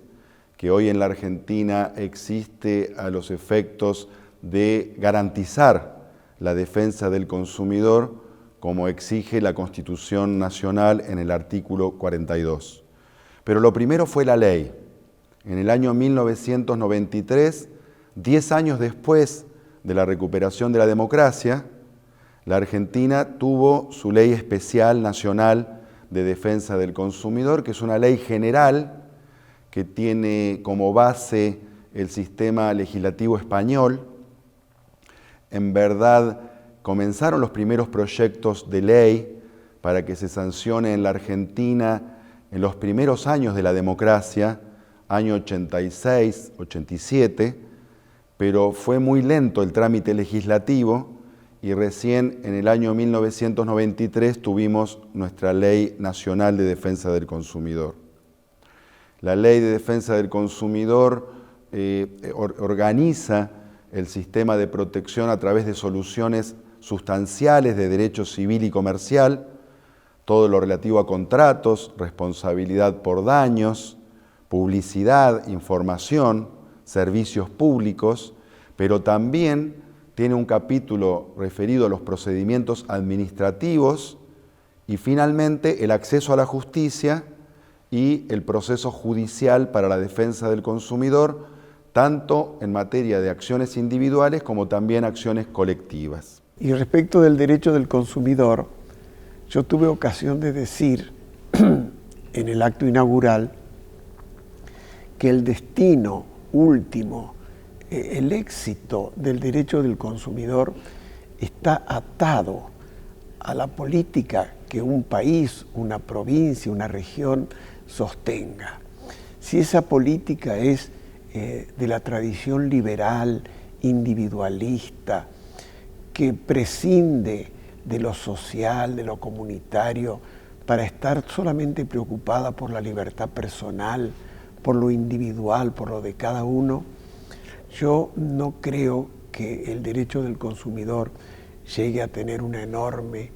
que hoy en la Argentina existe a los efectos de garantizar la defensa del consumidor como exige la Constitución Nacional en el artículo 42. Pero lo primero fue la ley. En el año 1993, 10 años después de la recuperación de la democracia, la Argentina tuvo su Ley Especial Nacional de Defensa del Consumidor, que es una ley general que tiene como base el sistema legislativo español. En verdad, comenzaron los primeros proyectos de ley para que se sancione en la Argentina en los primeros años de la democracia, año 86, 87, pero fue muy lento el trámite legislativo y recién en el año 1993 tuvimos nuestra Ley Nacional de Defensa del Consumidor. La Ley de Defensa del Consumidor organiza el sistema de protección a través de soluciones sustanciales de derecho civil y comercial, todo lo relativo a contratos, responsabilidad por daños, publicidad, información, servicios públicos, pero también tiene un capítulo referido a los procedimientos administrativos y finalmente el acceso a la justicia y el proceso judicial para la defensa del consumidor, tanto en materia de acciones individuales como también acciones colectivas. Y respecto del derecho del consumidor, yo tuve ocasión de decir en el acto inaugural que el destino último, el éxito del derecho del consumidor está atado a la política que un país, una provincia, una región sostenga. Si esa política es de la tradición liberal, individualista, que prescinde de lo social, de lo comunitario, para estar solamente preocupada por la libertad personal, por lo individual, por lo de cada uno, yo no creo que el derecho del consumidor llegue a tener una enorme,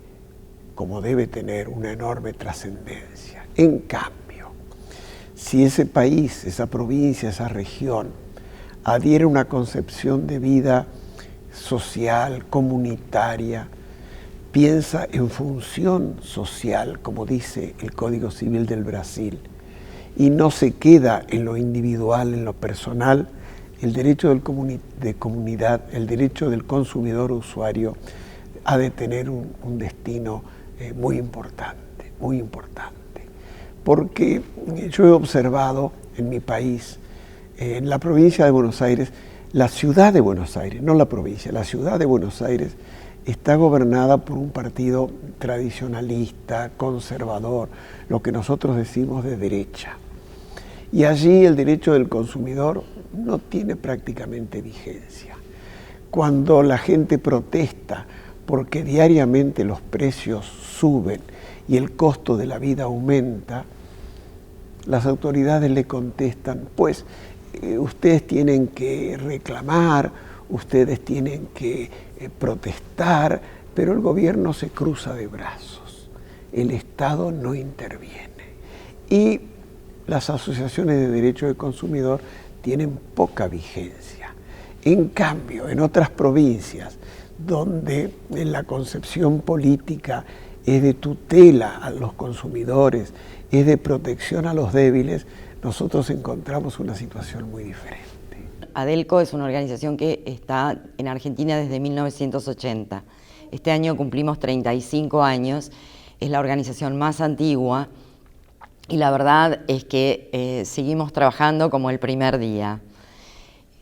como debe tener, una enorme trascendencia. En cambio, si ese país, esa provincia, esa región, adhiere a una concepción de vida social, comunitaria, piensa en función social, como dice el Código Civil del Brasil, y no se queda en lo individual, en lo personal, el derecho de comunidad, el derecho del consumidor usuario ha de tener un destino muy importante, muy importante. Porque yo he observado en mi país, en la provincia de Buenos Aires, la ciudad de Buenos Aires, no la provincia, la ciudad de Buenos Aires está gobernada por un partido tradicionalista, conservador, lo que nosotros decimos de derecha. Y allí el derecho del consumidor no tiene prácticamente vigencia. Cuando la gente protesta porque diariamente los precios suben y el costo de la vida aumenta, las autoridades le contestan, pues ustedes tienen que reclamar, ustedes tienen que protestar, pero el gobierno se cruza de brazos, el Estado no interviene. Y las asociaciones de derecho del consumidor tienen poca vigencia. En cambio, en otras provincias, donde en la concepción política es de tutela a los consumidores, es de protección a los débiles, nosotros encontramos una situación muy diferente. ADELCO es una organización que está en Argentina desde 1980. Este año cumplimos 35 años, es la organización más antigua y la verdad es que seguimos trabajando como el primer día.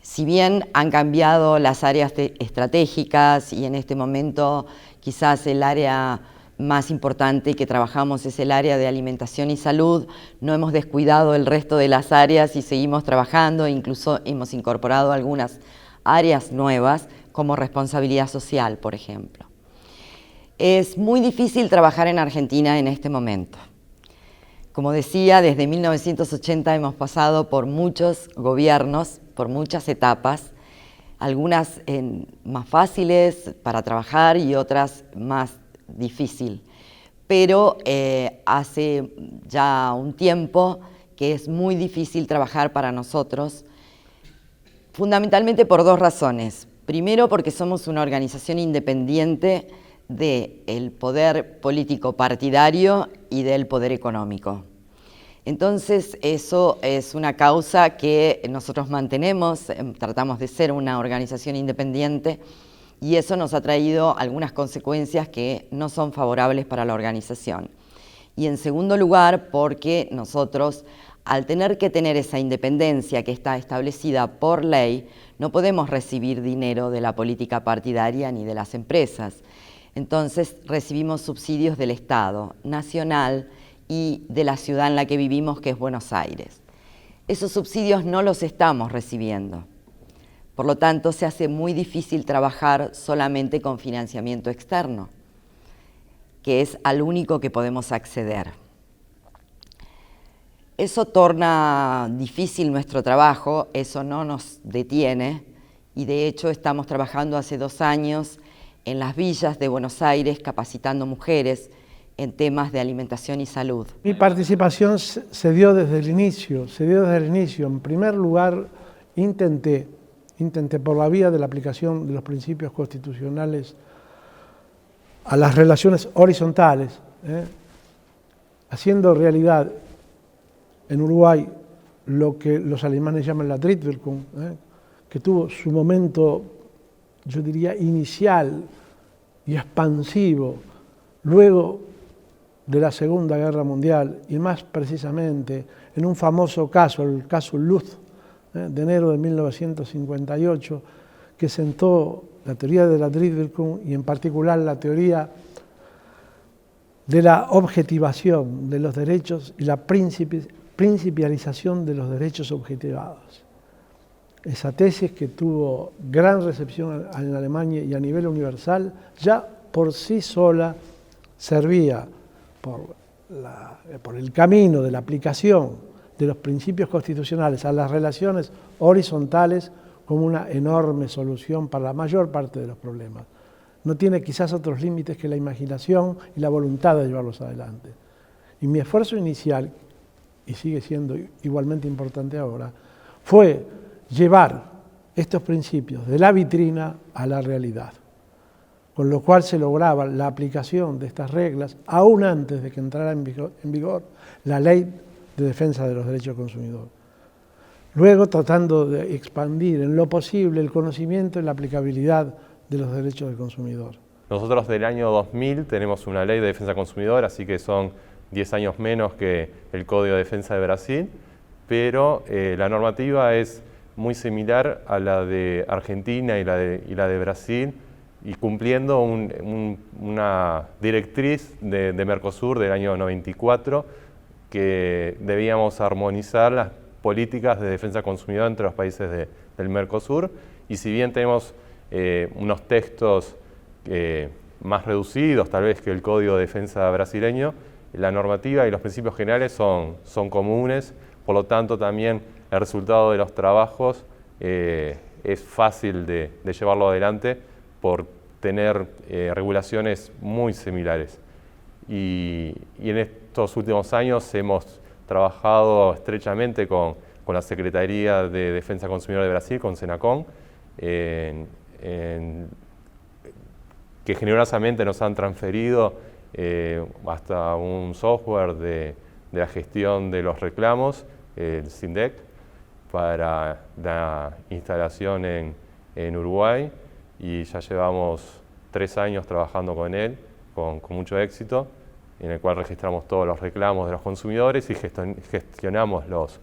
Si bien han cambiado las áreas estratégicas y en este momento quizás el área más importante que trabajamos es el área de alimentación y salud, no hemos descuidado el resto de las áreas y seguimos trabajando, incluso hemos incorporado algunas áreas nuevas como responsabilidad social, por ejemplo. Es muy difícil trabajar en Argentina en este momento. Como decía, desde 1980 hemos pasado por muchos gobiernos, por muchas etapas, algunas más fáciles para trabajar y otras más difícil, pero hace ya un tiempo que es muy difícil trabajar para nosotros, fundamentalmente por dos razones. Primero, porque somos una organización independiente del poder político partidario y del poder económico. Entonces, eso es una causa que nosotros mantenemos, tratamos de ser una organización independiente, y eso nos ha traído algunas consecuencias que no son favorables para la organización. Y en segundo lugar, porque nosotros, al tener que tener esa independencia que está establecida por ley, no podemos recibir dinero de la política partidaria ni de las empresas. Entonces recibimos subsidios del Estado nacional y de la ciudad en la que vivimos, que es Buenos Aires. Esos subsidios no los estamos recibiendo. Por lo tanto, se hace muy difícil trabajar solamente con financiamiento externo, que es al único que podemos acceder. Eso torna difícil nuestro trabajo, eso no nos detiene, y de hecho estamos trabajando hace 2 años en las villas de Buenos Aires capacitando mujeres en temas de alimentación y salud. Mi participación se dio desde el inicio, En primer lugar, intenté por la vía de la aplicación de los principios constitucionales a las relaciones horizontales, haciendo realidad en Uruguay lo que los alemanes llaman la Drittwirkung, que tuvo su momento, yo diría, inicial y expansivo, luego de la Segunda Guerra Mundial, y más precisamente en un famoso caso, el caso Luz, de enero de 1958, que sentó la teoría de la Drittwirkung y en particular la teoría de la objetivación de los derechos y la principialización de los derechos objetivados. Esa tesis, que tuvo gran recepción en Alemania y a nivel universal, ya por sí sola servía por el camino de la aplicación de los principios constitucionales a las relaciones horizontales como una enorme solución para la mayor parte de los problemas. No tiene quizás otros límites que la imaginación y la voluntad de llevarlos adelante. Y mi esfuerzo inicial, y sigue siendo igualmente importante ahora, fue llevar estos principios de la vitrina a la realidad, con lo cual se lograba la aplicación de estas reglas aún antes de que entrara en vigor la Ley de Defensa de los Derechos del Consumidor. Luego, tratando de expandir en lo posible el conocimiento y la aplicabilidad de los derechos del consumidor. Nosotros del año 2000 tenemos una Ley de Defensa del Consumidor, así que son 10 años menos que el Código de Defensa de Brasil, pero la normativa es muy similar a la de Argentina y la de Brasil, y cumpliendo una directriz de Mercosur del año 94, que debíamos armonizar las políticas de defensa del consumidor entre los países del Mercosur, y si bien tenemos unos textos más reducidos tal vez que el Código de Defensa brasileño, la normativa y los principios generales son comunes, por lo tanto también el resultado de los trabajos es fácil de llevarlo adelante por tener regulaciones muy similares. Y en estos últimos años hemos trabajado estrechamente con la Secretaría de Defensa del Consumidor de Brasil, con Senacon, que generosamente nos han transferido hasta un software de la gestión de los reclamos, el SINDEC, para la instalación en Uruguay, y ya llevamos 3 años trabajando con él, con mucho éxito, en el cual registramos todos los reclamos de los consumidores y gestionamos los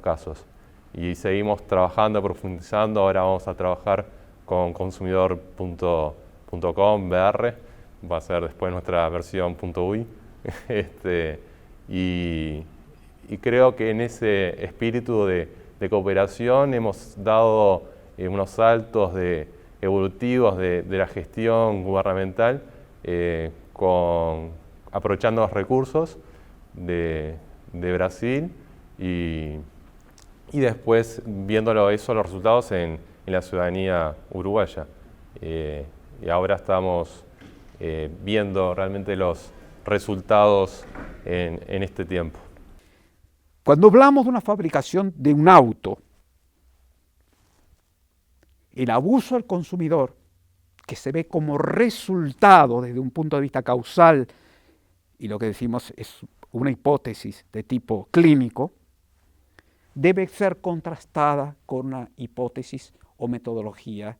casos. Y seguimos trabajando, profundizando. Ahora vamos a trabajar con consumidor.com, BR, va a ser después nuestra versión .ui. Y creo que en ese espíritu de cooperación hemos dado unos saltos evolutivos de la gestión gubernamental, aprovechando los recursos de Brasil y después viéndolo los resultados en la ciudadanía uruguaya. Y ahora estamos viendo realmente los resultados en este tiempo. Cuando hablamos de una fabricación de un auto, el abuso del consumidor, que se ve como resultado desde un punto de vista causal, y lo que decimos es una hipótesis de tipo clínico, debe ser contrastada con una hipótesis o metodología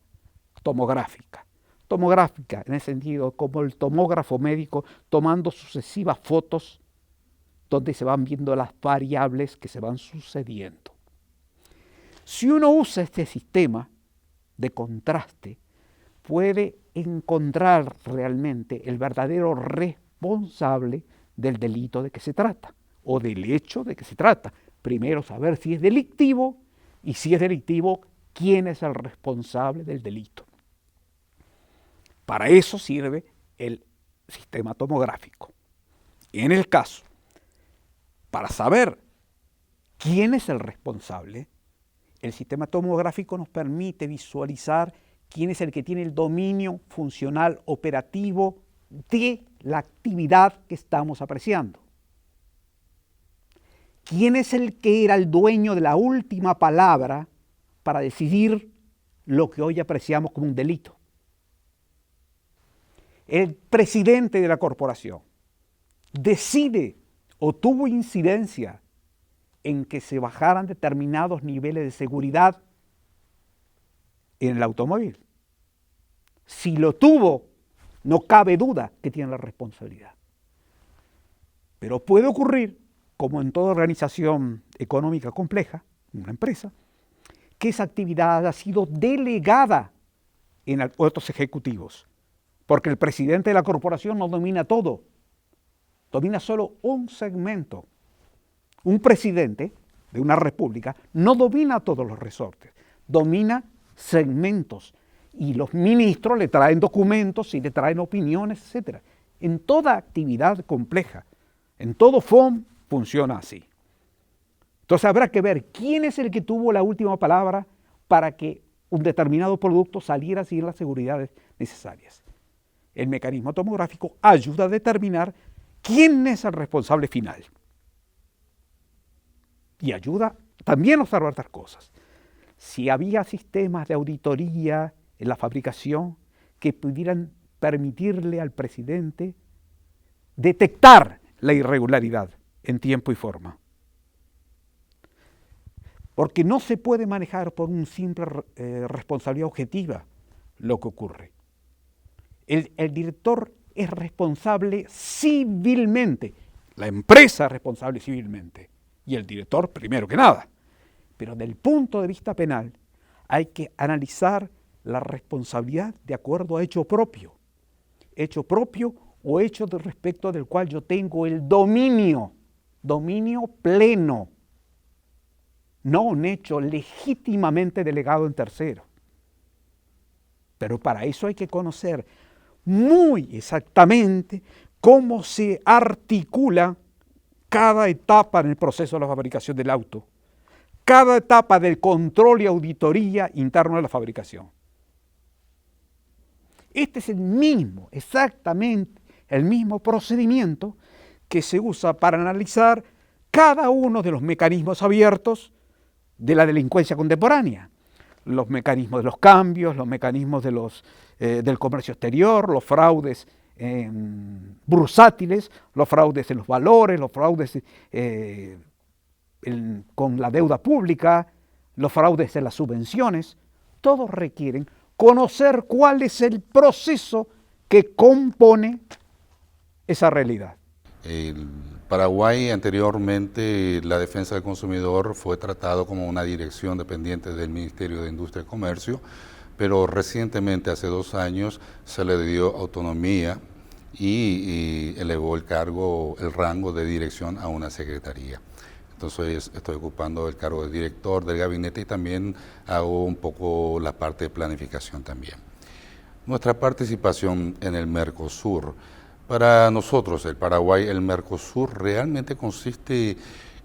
tomográfica. Tomográfica en el sentido como el tomógrafo médico tomando sucesivas fotos donde se van viendo las variables que se van sucediendo. Si uno usa este sistema de contraste, puede encontrar realmente el verdadero responsable del delito de que se trata, o del hecho de que se trata. Primero saber si es delictivo, y si es delictivo, quién es el responsable del delito. Para eso sirve el sistema tomográfico. En el caso, para saber quién es el responsable, el sistema tomográfico nos permite visualizar quién es el que tiene el dominio funcional operativo de la actividad que estamos apreciando. ¿Quién es el que era el dueño de la última palabra para decidir lo que hoy apreciamos como un delito. El presidente de la corporación decide o tuvo incidencia en que se bajaran determinados niveles de seguridad en el automóvil. Si lo tuvo, no cabe duda que tiene la responsabilidad. Pero puede ocurrir, como en toda organización económica compleja, una empresa, que esa actividad ha sido delegada en otros ejecutivos, porque el presidente de la corporación no domina todo, domina solo un segmento. Un presidente de una república no domina todos los resortes, domina segmentos, y los ministros le traen documentos y le traen opiniones, etc. En toda actividad compleja, en todo FOM, funciona así. Entonces habrá que ver quién es el que tuvo la última palabra para que un determinado producto saliera sin las seguridades necesarias. El mecanismo tomográfico ayuda a determinar quién es el responsable final. Y ayuda también a observar otras cosas. Si había sistemas de auditoría en la fabricación que pudieran permitirle al presidente detectar la irregularidad en tiempo y forma. Porque no se puede manejar por una simple responsabilidad objetiva lo que ocurre. El director es responsable civilmente, la empresa es responsable civilmente, y el director primero que nada. Pero desde el punto de vista penal hay que analizar la responsabilidad de acuerdo a hecho propio o hecho respecto del cual yo tengo el dominio pleno, no un hecho legítimamente delegado en tercero. Pero para eso hay que conocer muy exactamente cómo se articula cada etapa en el proceso de la fabricación del auto, cada etapa del control y auditoría interno de la fabricación. Este es exactamente el mismo procedimiento que se usa para analizar cada uno de los mecanismos abiertos de la delincuencia contemporánea. Los mecanismos de los cambios, los mecanismos del comercio exterior, los fraudes bursátiles, los fraudes en los valores, los fraudes con la deuda pública, los fraudes en las subvenciones. Todos requieren conocer cuál es el proceso que compone esa realidad. En Paraguay anteriormente la defensa del consumidor fue tratado como una dirección dependiente del Ministerio de Industria y Comercio, pero recientemente, hace 2 años, se le dio autonomía y elevó el rango de dirección a una secretaría. Entonces estoy ocupando el cargo de director del gabinete y también hago un poco la parte de planificación también. Nuestra participación en el Mercosur. Para nosotros, el Paraguay, el Mercosur realmente consiste,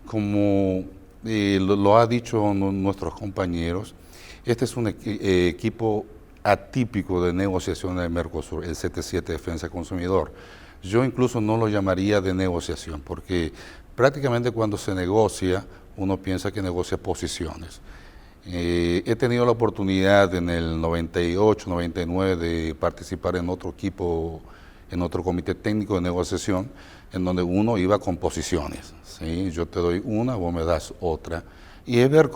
como lo ha dicho nuestros compañeros, este es un equipo atípico de negociación del Mercosur, el 77 Defensa del Consumidor. Yo incluso no lo llamaría de negociación, porque prácticamente cuando se negocia, uno piensa que negocia posiciones. He tenido la oportunidad en el 98, 99 de participar en otro equipo, en otro comité técnico de negociación, en donde uno iba con posiciones, ¿sí? Yo te doy una, vos me das otra. Y es ver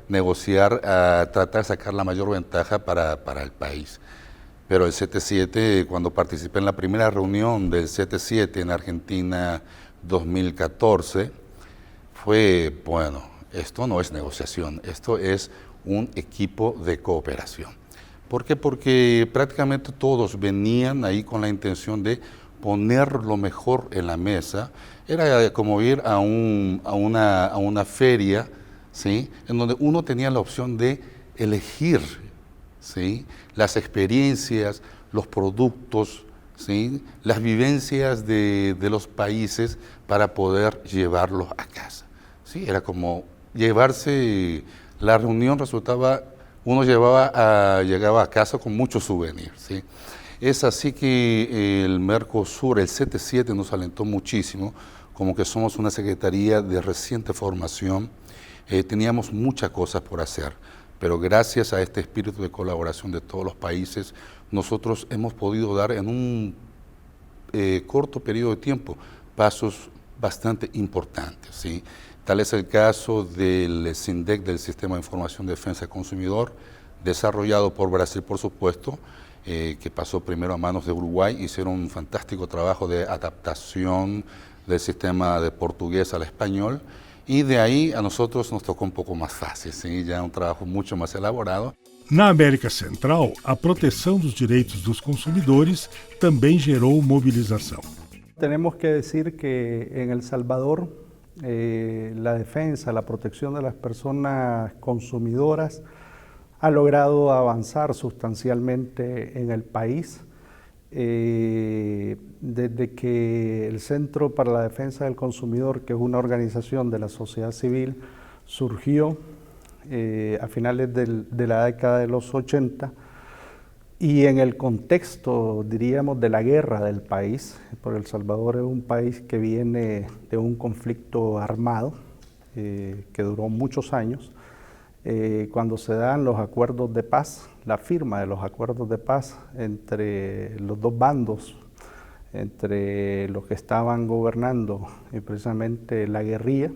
negociar, tratar de sacar la mayor ventaja para el país. Pero el 77, cuando participé en la primera reunión del 77 en Argentina 2014, fue, bueno, esto no es negociación, esto es un equipo de cooperación. ¿Por qué? Porque prácticamente todos venían ahí con la intención de poner lo mejor en la mesa. Era como ir a una feria, ¿sí?, en donde uno tenía la opción de elegir, ¿sí?, las experiencias, los productos, ¿sí?, las vivencias de los países para poder llevarlos a casa. ¿Sí? Era como llevarse, la reunión resultaba, uno llegaba a casa con muchos souvenirs, ¿sí? Es así que el Mercosur, el 77, nos alentó muchísimo, como que somos una secretaría de reciente formación, teníamos muchas cosas por hacer, pero gracias a este espíritu de colaboración de todos los países, nosotros hemos podido dar en un corto periodo de tiempo pasos bastante importantes, ¿sí? Tal es el caso del SINDEC, del Sistema de Información de Defensa del Consumidor, desarrollado por Brasil, por supuesto, que pasó primero a manos de Uruguay. Hicieron un fantástico trabajo de adaptación del sistema de portugués al español, y de ahí a nosotros nos tocó un poco más fácil, ¿sí? Ya un trabajo mucho más elaborado. Na América Central, a proteção dos direitos dos consumidores também gerou mobilização. Tenemos que decir que en El Salvador la defensa, la protección de las personas consumidoras ha logrado avanzar sustancialmente en el país. Desde que el Centro para la Defensa del Consumidor, que es una organización de la sociedad civil, surgió a finales de la década de los 80, y en el contexto, diríamos, de la guerra del país, porque El Salvador es un país que viene de un conflicto armado que duró muchos años. Cuando se dan los acuerdos de paz, la firma de los acuerdos de paz entre los dos bandos, entre los que estaban gobernando precisamente la guerrilla,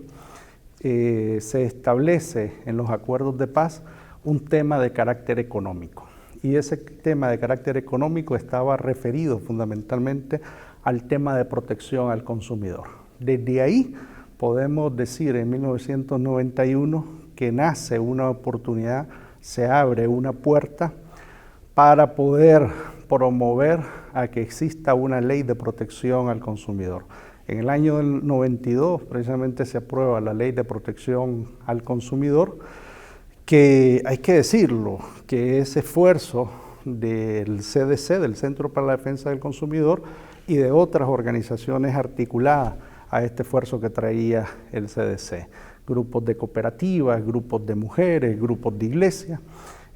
se establece en los acuerdos de paz un tema de carácter económico. Y ese tema de carácter económico estaba referido fundamentalmente al tema de protección al consumidor. Desde ahí podemos decir en 1991 que nace una oportunidad, se abre una puerta para poder promover a que exista una ley de protección al consumidor. En el año del 92 precisamente se aprueba la ley de protección al consumidor, que hay que decirlo, que ese esfuerzo del CDC, del Centro para la Defensa del Consumidor, y de otras organizaciones articuladas a este esfuerzo que traía el CDC. Grupos de cooperativas, grupos de mujeres, grupos de iglesias.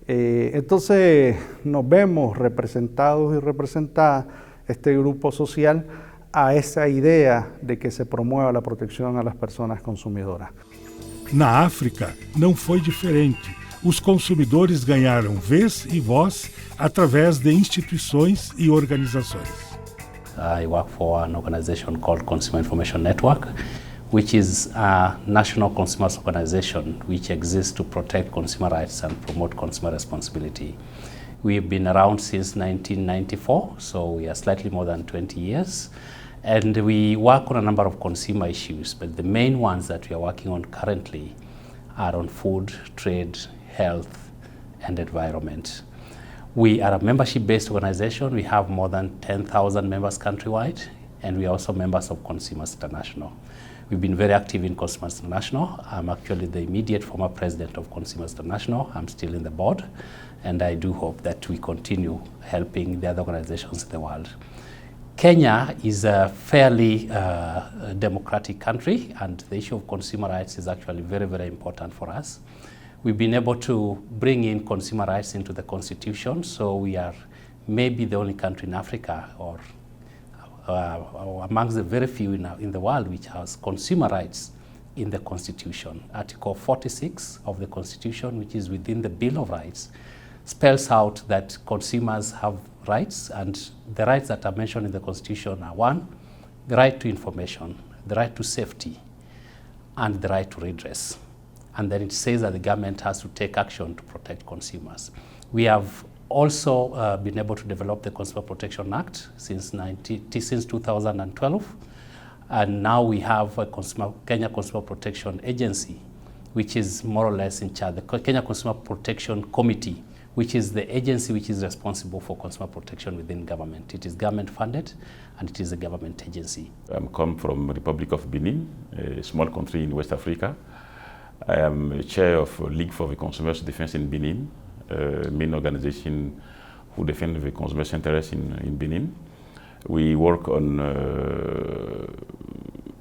Entonces nos vemos representados y representadas, este grupo social, a esa idea de que se promueva la protección a las personas consumidoras. Na África, não foi diferente. Os consumidores ganharam vez e voz através de instituições e organizações. I work for an organization called Consumer Information Network, which is a national consumers organization which exists to protect consumer rights and promote consumer responsibility. We've been around since 1994, so we are slightly more than 20 years. And we work on a number of consumer issues, but the main ones that we are working on currently are on food, trade, health, and environment. We are a membership-based organization. We have more than 10,000 members countrywide, and we are also members of Consumers International. We've been very active in Consumers International. I'm actually the immediate former president of Consumers International. I'm still in the board, and I do hope that we continue helping the other organizations in the world. Kenya is a fairly democratic country, and the issue of consumer rights is actually very, very important for us. We've been able to bring in consumer rights into the constitution, so we are maybe the only country in Africa or amongst the very few in the world which has consumer rights in the constitution. Article 46 of the constitution, which is within the Bill of Rights, spells out that consumers have rights, and the rights that are mentioned in the Constitution are: 1, the right to information, the right to safety, and the right to redress. And then it says that the government has to take action to protect consumers. We have also been able to develop the Consumer Protection Act since 2012, and now we have a Kenya Consumer Protection Agency, which is more or less in charge, the Kenya Consumer Protection Committee, which is the agency which is responsible for consumer protection within government. It is government funded, and it is a government agency. I come from the Republic of Benin, a small country in West Africa. I am chair of League for the Consumers' Defense in Benin, a main organization who defend the consumers' interests in Benin. We work on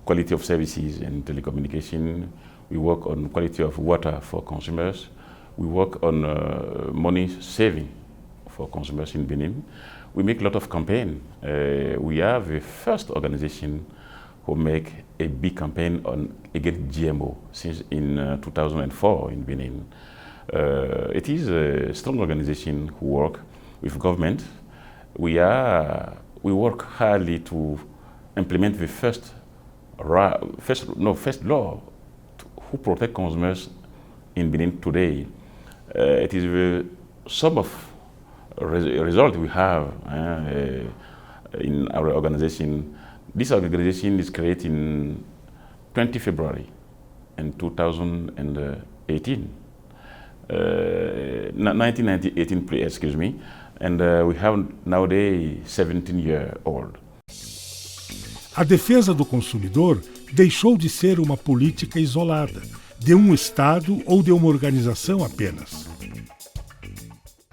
quality of services in telecommunication. We work on quality of water for consumers. We work on money saving for consumers in Benin. We make a lot of campaign. We are the first organization who make a big campaign against GMO since in 2004 in Benin. It is a strong organization who work with government. We work hardly to implement the first law who protect consumers in Benin today. It is the sum of result we have in our organization. This organization is created in 20 February in 2018. 1918, excuse me, and we have nowadays 17-year-old. A defesa do consumidor deixou de ser uma política isolada, de um Estado ou de uma organização apenas.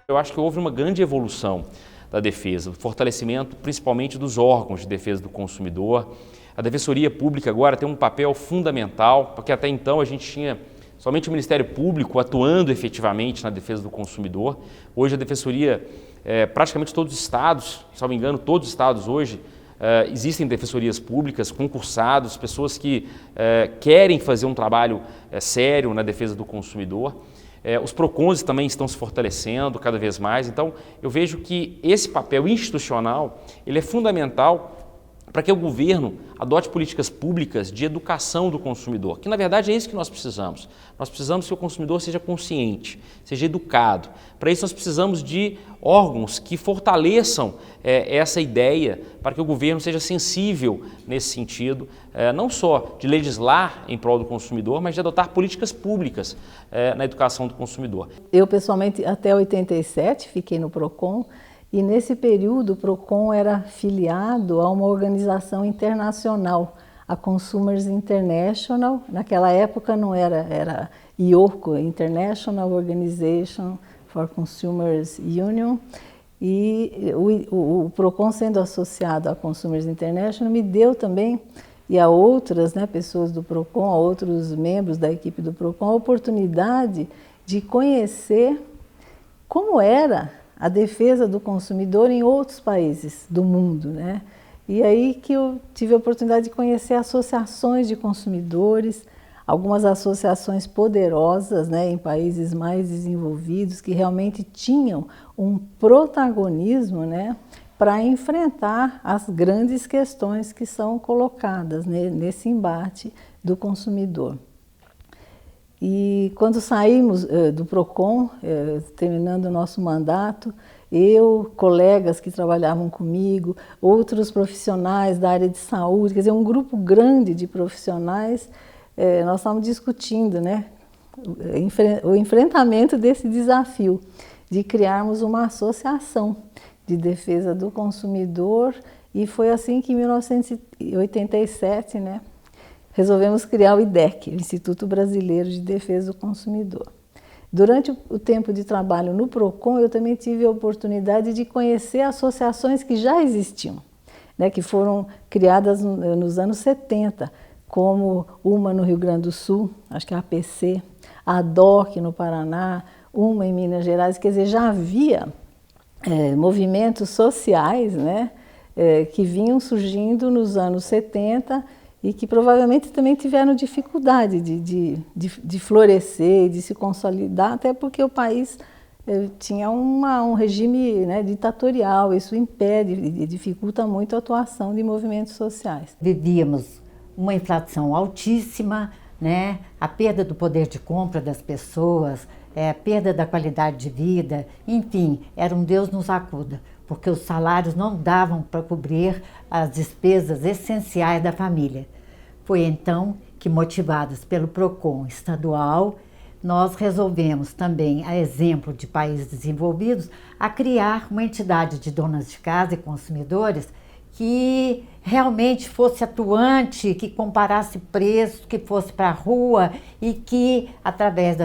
Eu acho que houve uma grande evolução da defesa, o fortalecimento principalmente dos órgãos de defesa do consumidor. A Defensoria Pública agora tem um papel fundamental, porque até então a gente tinha somente o Ministério Público atuando efetivamente na defesa do consumidor. Hoje a Defensoria, praticamente todos os estados, se não me engano, todos os estados hoje, existem defensorias públicas, concursados, pessoas que querem fazer um trabalho sério na defesa do consumidor. Os PROCONs também estão se fortalecendo cada vez mais. Então, eu vejo que esse papel institucional ele é fundamental para que o governo adote políticas públicas de educação do consumidor, que na verdade é isso que nós precisamos. Nós precisamos que o consumidor seja consciente, seja educado. Para isso nós precisamos de órgãos que fortaleçam essa ideia, para que o governo seja sensível nesse sentido, não só de legislar em prol do consumidor, mas de adotar políticas públicas na educação do consumidor. Eu pessoalmente até 87 fiquei no PROCON. E nesse período o PROCON era filiado a uma organização internacional, a Consumers International. Naquela época não era IOCO, International Organization for Consumers Union. E o PROCON sendo associado à Consumers International me deu também, e a outras pessoas do PROCON, a outros membros da equipe do PROCON, a oportunidade de conhecer como era a defesa do consumidor em outros países do mundo, né? E aí que eu tive a oportunidade de conhecer associações de consumidores, algumas associações poderosas, né, em países mais desenvolvidos, que realmente tinham um protagonismo, né, para enfrentar as grandes questões que são colocadas, né, nesse embate do consumidor. E quando saímos do PROCON, terminando o nosso mandato, eu, colegas que trabalhavam comigo, outros profissionais da área de saúde, quer dizer, um grupo grande de profissionais, nós estávamos discutindo, né, o enfrentamento desse desafio de criarmos uma associação de defesa do consumidor, e foi assim que em 1987, né, resolvemos criar o IDEC, o Instituto Brasileiro de Defesa do Consumidor. Durante o tempo de trabalho no PROCON, eu também tive a oportunidade de conhecer associações que já existiam, né, que foram criadas nos anos 70, como uma no Rio Grande do Sul, acho que é a APC, a DOC no Paraná, uma em Minas Gerais, quer dizer, já havia movimentos sociais, né, que vinham surgindo nos anos 70 e que provavelmente também tiveram dificuldade de florescer, de se consolidar, até porque o país tinha um regime, né, ditatorial, isso impede e dificulta muito a atuação de movimentos sociais. Vivíamos uma inflação altíssima, né, a perda do poder de compra das pessoas, a perda da qualidade de vida, enfim, era um Deus nos acuda, porque os salários não davam para cobrir as despesas essenciais da família. Foi então que, motivados pelo PROCON estadual, nós resolvemos também, a exemplo de países desenvolvidos, a criar uma entidade de donas de casa e consumidores que realmente fosse atuante, que comparasse preços, que fosse para a rua e que, através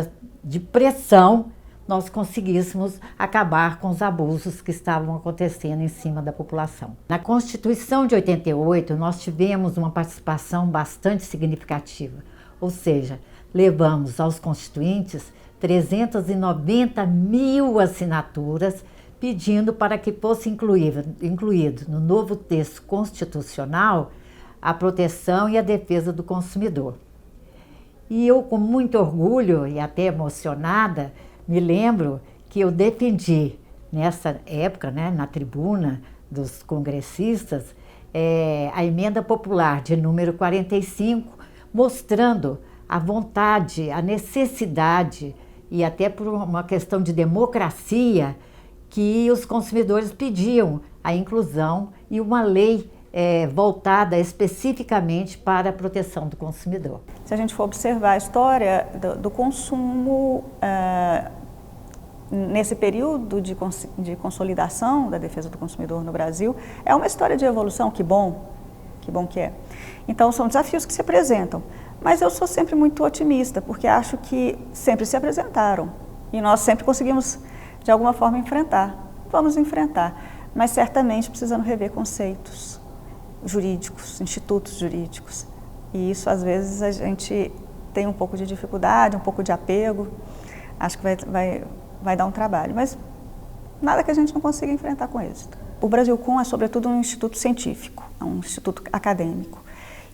de pressão, nós conseguíssemos acabar com os abusos que estavam acontecendo em cima da população. Na Constituição de 88, nós tivemos uma participação bastante significativa, ou seja, levamos aos constituintes 390 mil assinaturas pedindo para que fosse incluído no novo texto constitucional a proteção e a defesa do consumidor. E eu, com muito orgulho e até emocionada, me lembro que eu defendi, nessa época, né, na tribuna dos congressistas, a emenda popular de número 45, mostrando a vontade, a necessidade e até por uma questão de democracia que os consumidores pediam a inclusão e uma lei voltada especificamente para a proteção do consumidor. Se a gente for observar a história do consumo nesse período de consolidação da defesa do consumidor no Brasil, é uma história de evolução, que bom que é. Então são desafios que se apresentam, mas eu sou sempre muito otimista, porque acho que sempre se apresentaram e nós sempre conseguimos de alguma forma enfrentar. Vamos enfrentar, mas certamente precisando rever conceitos jurídicos, institutos jurídicos. E isso, às vezes, a gente tem um pouco de dificuldade, um pouco de apego. Acho que vai dar um trabalho, mas nada que a gente não consiga enfrentar com êxito. O Brasilcom é, sobretudo, um instituto científico, é um instituto acadêmico.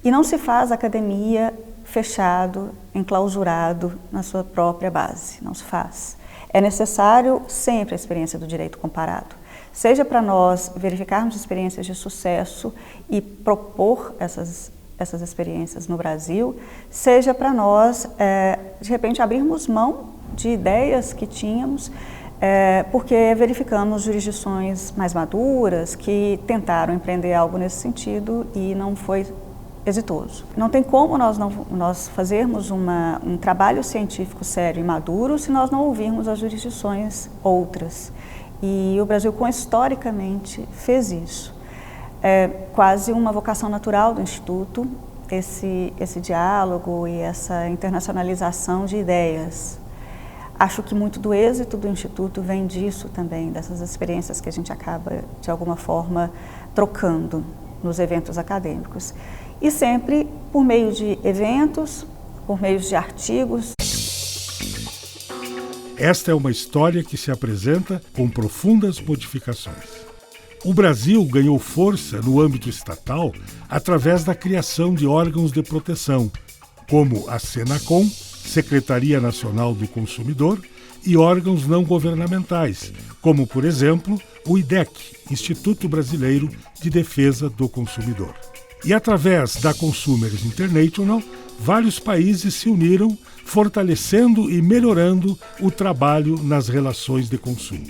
E não se faz academia fechado, enclausurado na sua própria base, não se faz. É necessário sempre a experiência do direito comparado. Seja para nós verificarmos experiências de sucesso e propor essas experiências no Brasil, seja para nós, de repente, abrirmos mão de ideias que tínhamos, porque verificamos jurisdições mais maduras que tentaram empreender algo nesse sentido e não foi exitoso. Não tem como nós fazermos um trabalho científico sério e maduro se nós não ouvirmos as jurisdições outras. E o Brasilcom historicamente fez isso. É quase uma vocação natural do Instituto, esse diálogo e essa internacionalização de ideias. Acho que muito do êxito do Instituto vem disso também, dessas experiências que a gente acaba, de alguma forma, trocando nos eventos acadêmicos. E sempre por meio de eventos, por meio de artigos. Esta é uma história que se apresenta com profundas modificações. O Brasil ganhou força no âmbito estatal através da criação de órgãos de proteção, como a Senacom, Secretaria Nacional do Consumidor, e órgãos não governamentais, como, por exemplo, o IDEC, Instituto Brasileiro de Defesa do Consumidor. E através da Consumers International, vários países se uniram, fortalecendo e melhorando o trabalho nas relações de consumo.